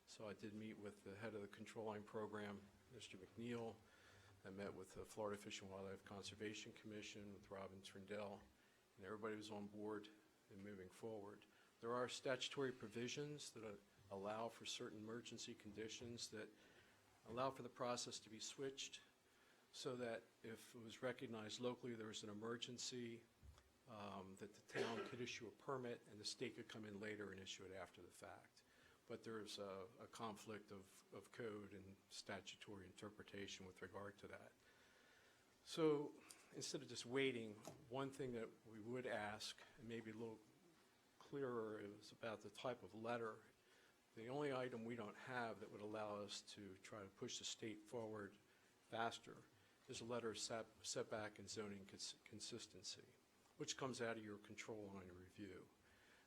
So I did meet with the head of the control line program, Mr. McNeil. I met with the Florida Fish and Wildlife Conservation Commission, with Robin Trindell, and everybody was on board in moving forward. There are statutory provisions that allow for certain emergency conditions that allow for the process to be switched so that if it was recognized locally there was an emergency, that the town could issue a permit and the state could come in later and issue it after the fact. But there's a conflict of code and statutory interpretation with regard to that. So instead of just waiting, one thing that we would ask, and maybe a little clearer, is about the type of letter. The only item we don't have that would allow us to try to push the state forward faster is a letter of setback and zoning consistency, which comes out of your control line review.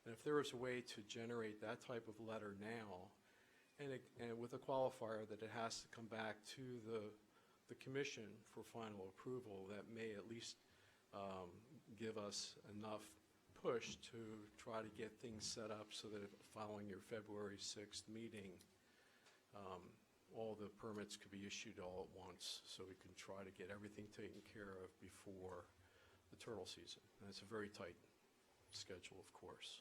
And if there was a way to generate that type of letter now, and with a qualifier that it has to come back to the commission for final approval, that may at least give us enough push to try to get things set up so that following your February 6th meeting, all the permits could be issued all at once, so we can try to get everything taken care of before the turtle season. And it's a very tight schedule, of course.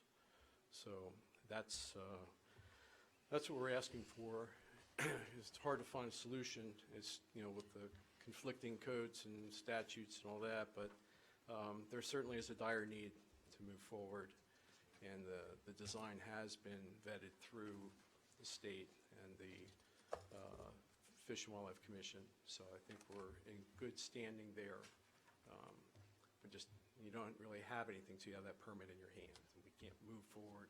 So that's what we're asking for. It's hard to find a solution, with the conflicting codes and statutes and all that, but there certainly is a dire need to move forward, and the design has been vetted through the state and the Fish and Wildlife Commission, so I think we're in good standing there. You don't really have anything till you have that permit in your hand, and we can't move forward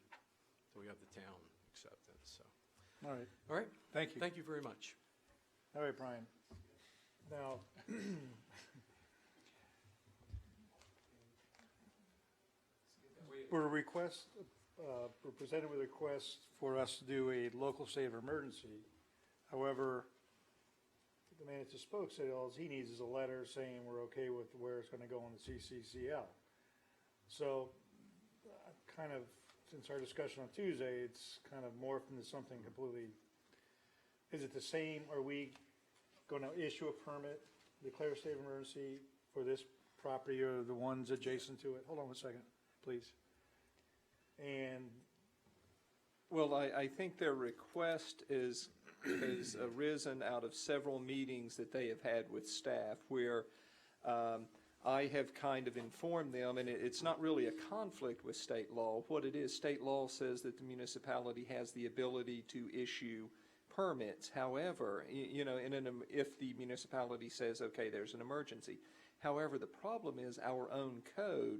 till we have the town acceptance, so. All right, All right? thank you. Thank you very much. All right, Brian. Now, we're presented with a request for us to do a local state of emergency. However, the man that just spoke said all he needs is a letter saying we're okay with where it's going to go on the CCCL. So, kind of, since our discussion on Tuesday, it's kind of morphed into something completely, is it the same? Are we going to issue a permit, declare a state of emergency for this property or the ones adjacent to it? Hold on one second, please. And Well, I think their request has arisen out of several meetings that they have had with staff where I have kind of informed them, and it's not really a conflict with state law. What it is, state law says that the municipality has the ability to issue permits. However, if the municipality says, okay, there's an emergency. However, the problem is our own code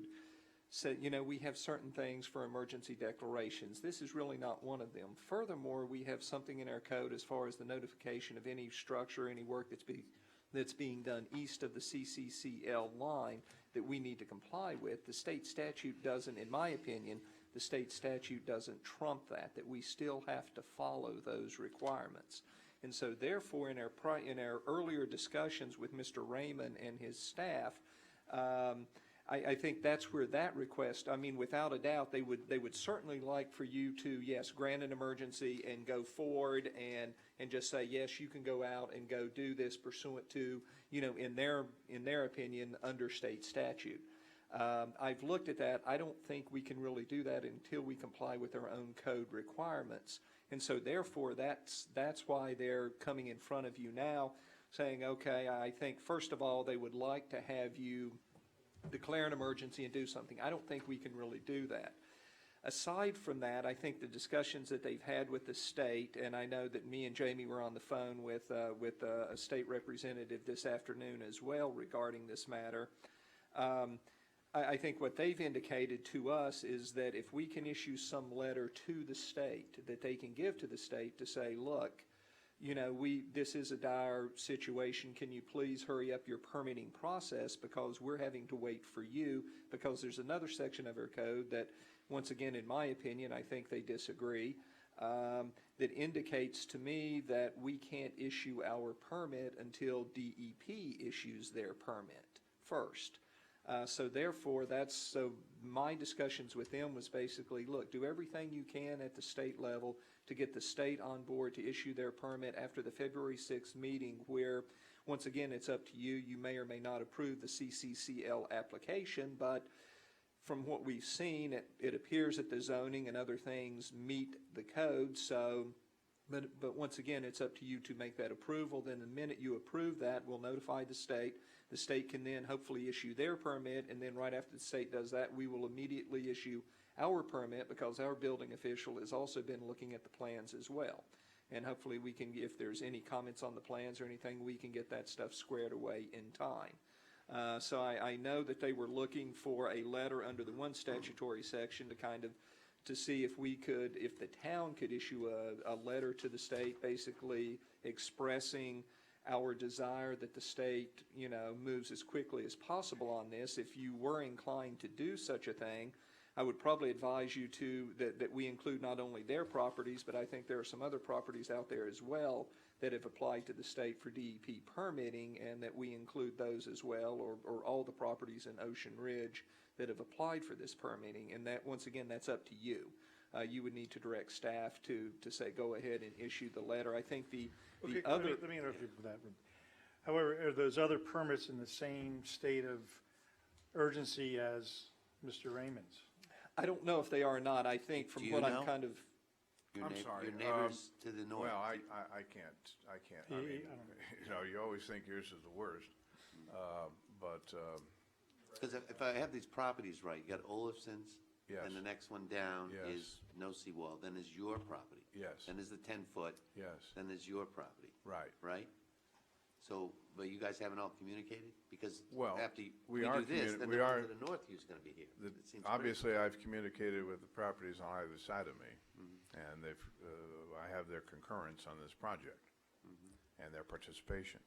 said, we have certain things for emergency declarations. This is really not one of them. Furthermore, we have something in our code as far as the notification of any structure, any work that's being done east of the CCCL line that we need to comply with. The state statute doesn't, in my opinion, the state statute doesn't trump that we still have to follow those requirements. And so therefore, in our earlier discussions with Mr. Raymond and his staff, I think that's where that request, without a doubt, they would certainly like for you to, yes, grant an emergency and go forward and just say, yes, you can go out and go do this pursuant to, in their opinion, under state statute. I've looked at that. I don't think we can really do that until we comply with our own code requirements. And so therefore, that's why they're coming in front of you now saying, okay, I think first of all, they would like to have you declare an emergency and do something. I don't think we can really do that. Aside from that, I think the discussions that they've had with the state, and I know that me and Jamie were on the phone with a state representative this afternoon as well regarding this matter. I think what they've indicated to us is that if we can issue some letter to the state that they can give to the state to say, look, this is a dire situation. Can you please hurry up your permitting process because we're having to wait for you, because there's another section of our code that, once again, in my opinion, I think they disagree, that indicates to me that we can't issue our permit until DEP issues their permit first. So therefore, my discussions with them was basically, look, do everything you can at the state level to get the state on board to issue their permit after the February 6th meeting where, once again, it's up to you. You may or may not approve the CCCL application, but from what we've seen, it appears that the zoning and other things meet the code. So, but once again, it's up to you to make that approval. Then the minute you approve that, we'll notify the state. The state can then hopefully issue their permit, and then right after the state does that, we will immediately issue our permit because our building official has also been looking at the plans as well. And hopefully we can, if there's any comments on the plans or anything, we can get that stuff squared away in time. So I know that they were looking for a letter under the one statutory section to see if the town could issue a letter to the state basically expressing our desire that the state, moves as quickly as possible on this. If you were inclined to do such a thing, I would probably advise you that we include not only their properties, but I think there are some other properties out there as well that have applied to the state for DEP permitting, and that we include those as well, or all the properties in Ocean Ridge that have applied for this permitting. And that, once again, that's up to you. You would need to direct staff to say, go ahead and issue the letter. I think the Okay, other. let me interrupt you for that. However, are those other permits in the same state of urgency as Mr. Raymond's? I don't know if they are or not. I think from Do you what know? I'm kind of, I'm sorry. Your neighbors to the north. Well, I can't, I Yeah, mean, I don't know. you know, you always think yours is the worst. But, Because if I have these properties right, you got Olafson's. Yes. And the next one down Yes. is no seawall, then is your property. yes, Then is the 10-foot, yes, then is your property, right. right? So, but you guys haven't all communicated? Because Well, after we we are do this, then we the are- one to the north who's gonna be here. The- It seems pretty- Obviously, I've communicated with the properties on either side of me, and they've, I have their concurrence on this project and their participation.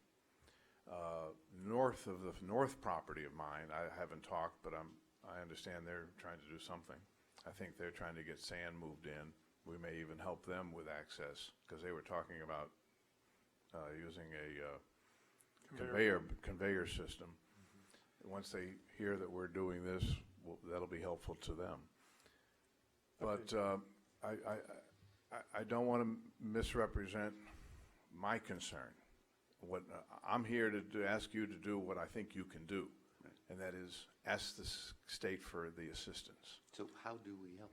North of the north property of mine, I haven't talked, but I understand they're trying to do something. I think they're trying to get sand moved in. We may even help them with access, because they were talking about using a conveyor system. Once they hear that we're doing this, that'll be helpful to them. But I don't want to misrepresent my concern. What I'm here to ask you to do what I think you can do, and that is ask the state for the assistance. So how do we help?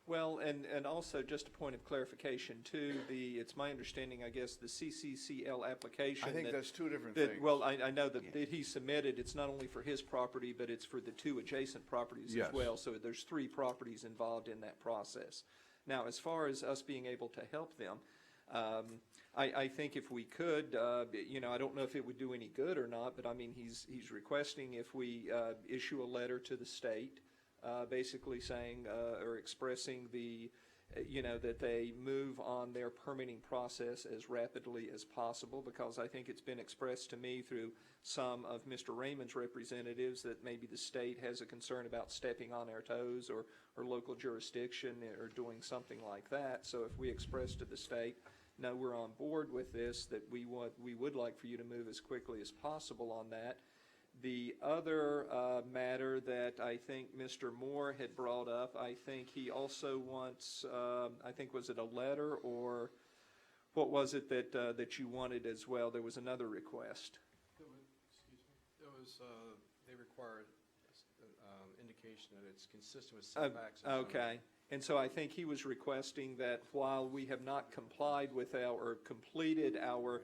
well, and also just a point of clarification too, it's my understanding, I guess, the CCCL application. I think that- that's two different that- things. Well, I know that he submitted, it's not only for his property, but it's for the two adjacent properties as Yes. well. So there's 3 properties involved in that process. Now, as far as us being able to help them, I think if we could, you know, I don't know if it would do any good or not, but I mean, he's requesting if we issue a letter to the state, basically saying, or expressing you know, that they move on their permitting process as rapidly as possible, because I think it's been expressed to me through some of Mr. Raymond's representatives that maybe the state has a concern about stepping on our toes, or local jurisdiction, or doing something like that. So if we express to the state, no, we're on board with this, that we would like for you to move as quickly as possible on that. The other matter that I think Mr. Moore had brought up, I think he also wants, I think, was it a letter, or what was it that you wanted as well? There was another request. It was, they require indication that it's consistent with setbacks. and zoning. Okay. And so I think he was requesting that while we have not complied with or completed our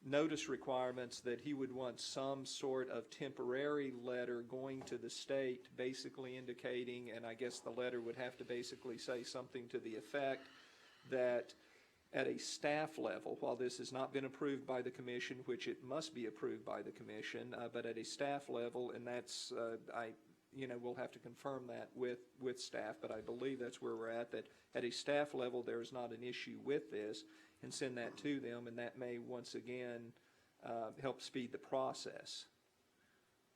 notice requirements, that he would want some sort of temporary letter going to the state, basically indicating, and I guess the letter would have to basically say something to the effect that at a staff level, while this has not been approved by the commission, which it must be approved by the commission, but at a staff level, and that's, we'll have to confirm that with staff, but I believe that's where we're at, that at a staff level, there is not an issue with this, and send that to them, and that may once again help speed the process.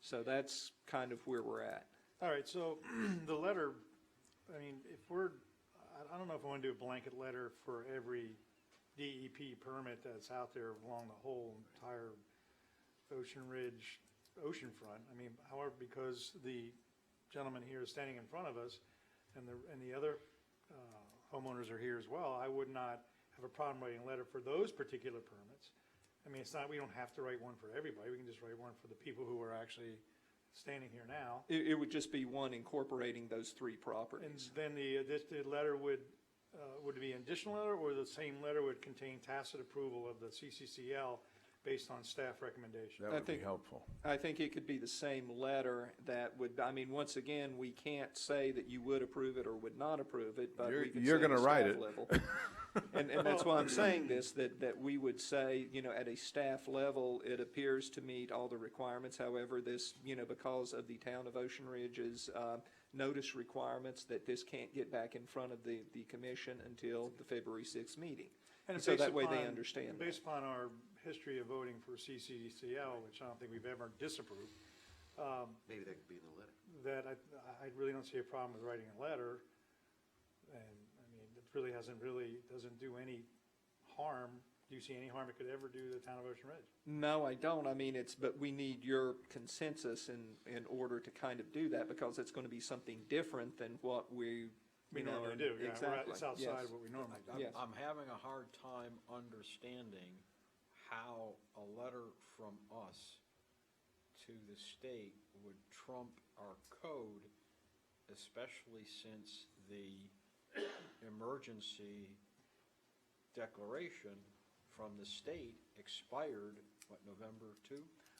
So that's kind of where we're at. All right, so the letter, I mean, I don't know if I want to do a blanket letter for every DEP permit that's out there along the whole entire Ocean Ridge oceanfront. I mean, however, because the gentleman here is standing in front of us, and the other homeowners are here as well, I would not have a problem writing a letter for those particular permits. I mean, we don't have to write one for everybody. We can just write one for the people who are actually standing here now. It would just be one incorporating those 3 And properties. then the letter would it be an additional letter, or the same letter would contain tacit approval of the CCCL based on staff recommendation? That would be helpful. I think it could be the same letter that would, I mean, once again, we can't say that you would approve it or would not approve it, but we could say You're at gonna a write staff it. level. And that's why I'm saying this, that we would say, you know, at a staff level, it appears to meet all the requirements. However, this, you know, because of the town of Ocean Ridge's notice requirements, that this can't get back in front of the commission until the February 6th meeting. And so based that way they upon- understand that. Based upon our history of voting for CCCL, which I don't think we've ever disapproved, Maybe that could be in the letter. that I really don't see a problem with writing a letter. And, I mean, it really doesn't do any harm do you see any harm it could ever do to the town of Ocean Ridge? No, I don't. I mean, but we need your consensus in order to kind of do that, because it's going to be something different than what we Normally do, yeah. Exactly. It's outside yes. of what we normally do. Yes. I'm having a hard time understanding how a letter from us to the state would trump our code, especially since the emergency declaration from the state expired, what, November 2?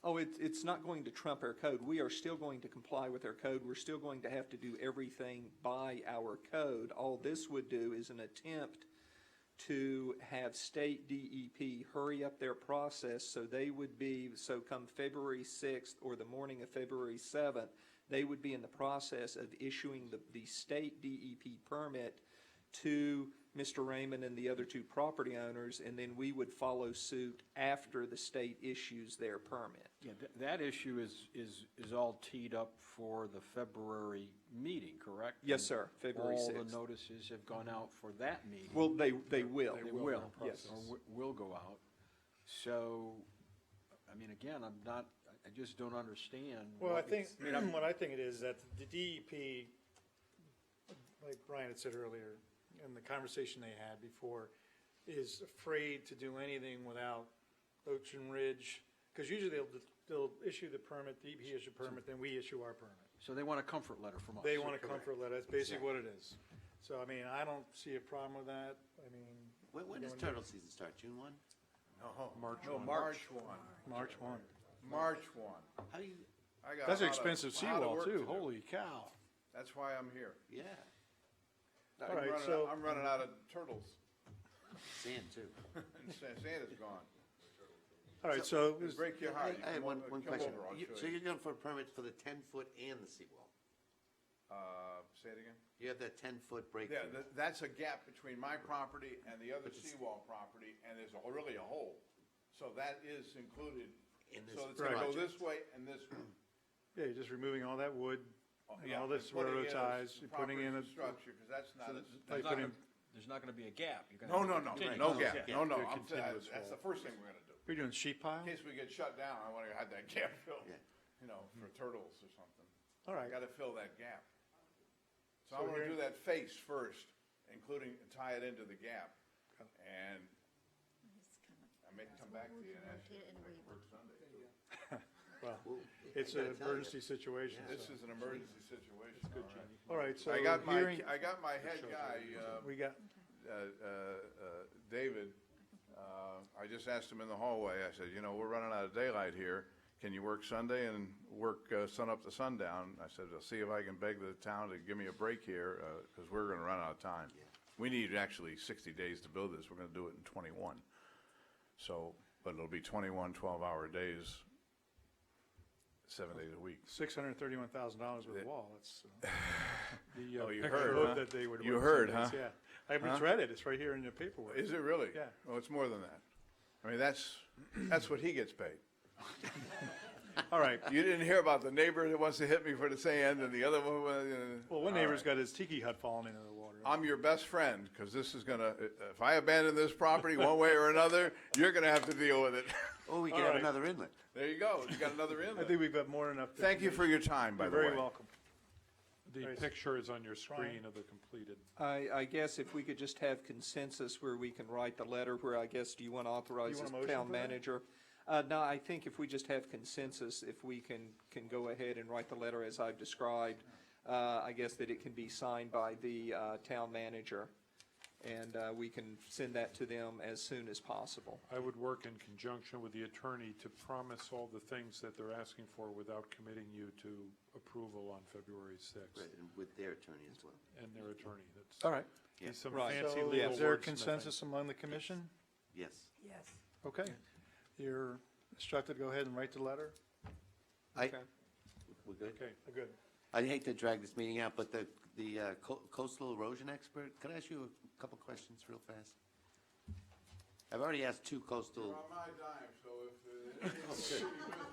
Oh, it's not going to trump our code. We are still going to comply with our code. We're still going to have to do everything by our code. All this would do is an attempt to have state DEP hurry up their process, so come February 6th or the morning of February 7th, they would be in the process of issuing the state DEP permit to Mr. Raymond and the other two property owners, and then we would follow suit after the state issues their permit. Yeah, that issue is all teed up for the February meeting, correct? Yes, sir, February 6th. All the notices have gone out for that meeting. Well, they will. They will, Yes. or will go out. So, I mean, again, I just don't understand. Well, I what think, it's- what I think it is that the DEP, like Brian had said earlier, in the conversation they had before, is afraid to do anything without Ocean Ridge, because usually they'll issue the permit, DEP issue permit, then we issue our permit. So they want a comfort letter from us. They want a comfort letter, that's basically what it is. So, I mean, I don't see a problem with that, I mean. When does turtle season start? June 1? No, March no, 1. March 1. March 1. March 1. How do you, I got That's a an lot of- expensive lot of seawall work too, to do. holy cow. That's why I'm here. yeah, All right, so- I'm running out of turtles. sand too. Sand is gone. All right, so, It'll break your heart. You I have come one over- come question. over, I'll show So you. you're going for a permit for the 10-foot and the seawall? Say it again? You have that 10-foot Yeah, breakthrough? that's a gap between my property and the other seawall property, and there's really a hole. So that is included. In this So it's gonna go project. this way and this way. yeah, you're just removing all that wood, and Yeah, all this and putting railroad in ties, you're putting in a. Structure, because that's not, So a- like There's not putting- gonna- There's not going to be a gap. You're gonna no, have no, to no, continue. no No gap, gap. no, no, Your I'm, continuous that's the wall. first thing we're gonna do. We're doing sheet pile? In case we get shut down, I wanna have that gap filled, Yeah. you know, for turtles or something. All I right, gotta fill that gap. So So I'm gonna here- do that face first, including, tie it into the gap. And I may come back to you and ask you if I can work Sunday too. well, Well, it's I an gotta tell you, emergency situation, This so. is an emergency situation, all right. All right, so I got hearing, my head guy, we got, David, I just asked him in the hallway, I said, you know, we're running out of daylight here. Can you work Sunday and work sun up to sundown? I said, I'll see if I can beg the town to give me a break here, because we're gonna run out of time. We need actually 60 days to build this. We're gonna do it in 21. So, but it'll be 21 12-hour days, 7 days a week. $631,000 with a wall, that's. The Oh, you picture heard, hope huh? that they would You work heard, Sundays, huh? Yeah, I just read it, it's right here in the paperwork. Is it really? Yeah. Oh, it's more than that. I mean, that's what he gets paid. All right, You didn't hear about the neighbor that wants to hit me for the sand and the other one. well, one neighbor's got his tiki hut falling into the water. I'm your best friend, because this is gonna, if I abandon this property one way or another, you're gonna have to deal with it. Oh, we All could have right. another inlet. There you go, you got another I inlet. think we've got more than enough. Thank you for your time, by You're the way. very welcome. The Right. picture is on your screen of the completed. I guess if we could just have consensus where we can write the letter, where I guess, do you want to authorize You want a the motion town for that? manager? No, I think if we just have consensus, if we can go ahead and write the letter as I've described, I guess that it can be signed by the town manager, and we can send that to them as soon as possible. I would work in conjunction with the attorney to promise all the things that they're asking for without committing you to approval on February 6th. Right, and with their attorney as well. And their attorney. That's All right, Yeah. some Right. fancy so legal is there a wordsmithing. consensus among the commission? Yes. Yes. Okay, you're instructed to go ahead and write the letter? We're good? Okay. Good. I'd hate to drag this meeting out, but the coastal erosion expert, could I ask you a couple questions real fast? I've already asked two coastal, You're on my dime, so if,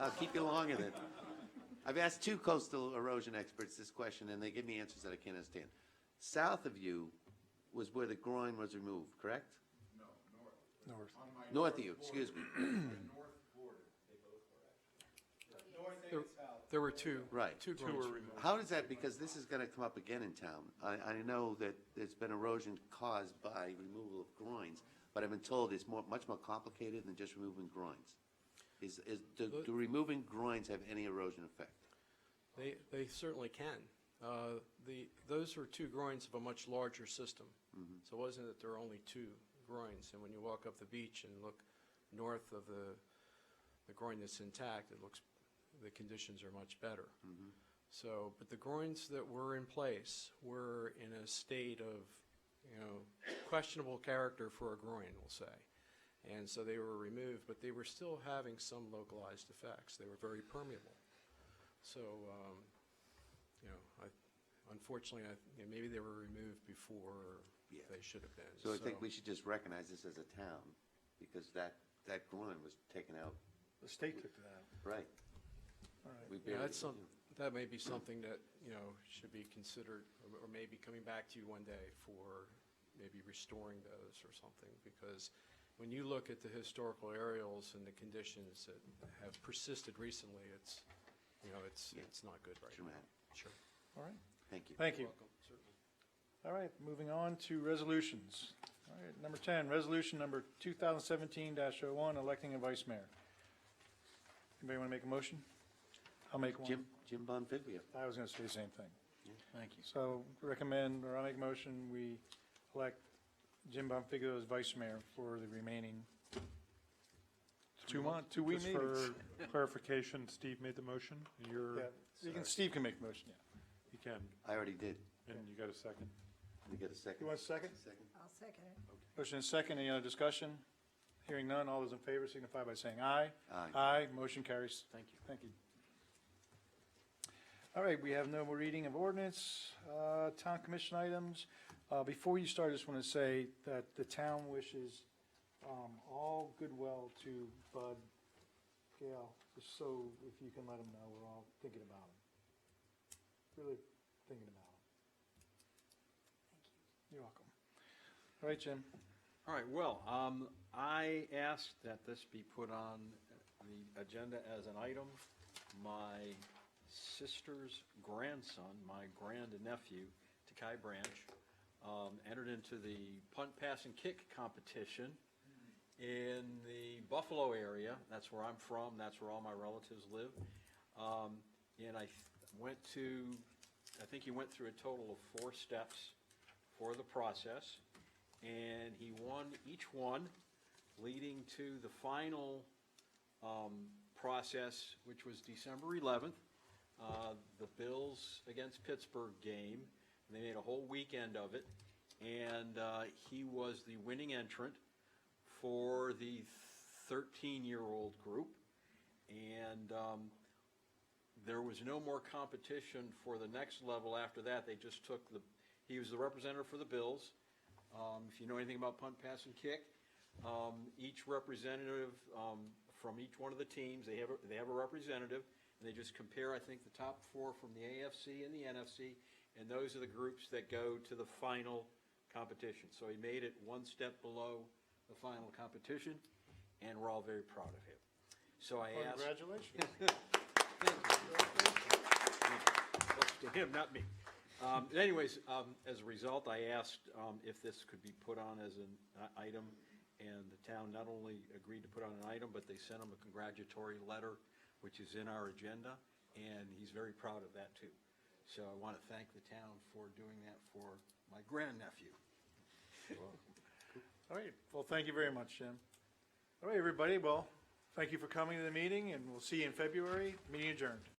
I'll keep you longer then. I've asked two coastal erosion experts this question, and they give me answers that I can't understand. South of you was where the groin was removed, correct? North. North of you, excuse me. There were two. Right. Two Two groins. were removed. How does that, because this is gonna come up again in town. I know that there's been erosion caused by removal of groins, but I've been told it's much more complicated than just removing groins. Do removing groins have any erosion effect? They certainly can. Those were two groins of a much larger system. So it wasn't that there were only two groins. And when you walk up the beach and look north of the groin that's intact, the conditions are much better. So, but the groins that were in place were in a state of, questionable character for a groin, we'll say. And so they were removed, but they were still having some localized effects. They were very permeable. So, unfortunately, maybe they were removed before Yeah. they should have been. So I think we should just recognize this as a town, because that groin was taken out, The state took that out. right. All right. We Yeah, barely- that may be something that, should be considered, or maybe coming back to you one day for maybe restoring those or something, because when you look at the historical aerials and the conditions that have persisted recently, it's not good right now. Dramatic. Sure. All right. Thank you. Thank you. Welcome, certainly. All right, moving on to resolutions. All right, number 10, resolution number 2017-01, electing a vice mayor. Anybody want to make a motion? I'll make one. Jim Bonfiglio. I was going to say the same thing. Thank you. So recommend, or I'll make a motion, we elect Jim Bonfiglio as vice mayor for the remaining 2 week Just meetings. for clarification, Steve made the motion, and Steve can make the motion, yeah. you can, I already did. and you got a second? Did you get a second? You want a second? Second. I'll second it. Motion is second, any other discussion? Hearing none, all those in favor signify by saying aye. Aye. Aye, motion carries. Thank you. Thank you. All right, we have no more reading of ordinance, town commission items. Before you start, I just want to say that the town wishes all goodwill to Bud Gale, just so if you can let him know, we're all thinking about him. Really thinking about him. Thank you. You're welcome. All right, Jim. All right, well, I asked that this be put on the agenda as an item. My sister's grandson, my grandnephew, Takai Branch, entered into the punt, pass, and kick competition in the Buffalo area. That's where I'm from. That's where all my relatives live. And I think he went through a total of 4 steps for the process, and he won each one, leading to the final process, which was December 11th, the Bills against Pittsburgh game. They made a whole weekend of it, and he was the winning entrant for the 13-year-old group, and there was no more competition for the next level after that. They just took he was the representative for the Bills. If you know anything about punt, pass, and kick, each representative from each one of the teams, they have a representative, and they just compare, I think, the top 4 from the AFC and the NFC, and those are the groups that go to the final competition. So he made it 1 step below the final competition, and we're all very proud of him. So I asked. Congratulations. Thank you. That's to him, not me. Anyways, as a result, I asked if this could be put on as an item, and the town not only agreed to put on an item, but they sent him a congratulatory letter, which is in our agenda, and he's very proud of that, too. So I want to thank the town for doing that for my grandnephew. All right, well, thank you very much, Jim. All right, everybody, well, thank you for coming to the meeting, and we'll see you in February. Meeting adjourned.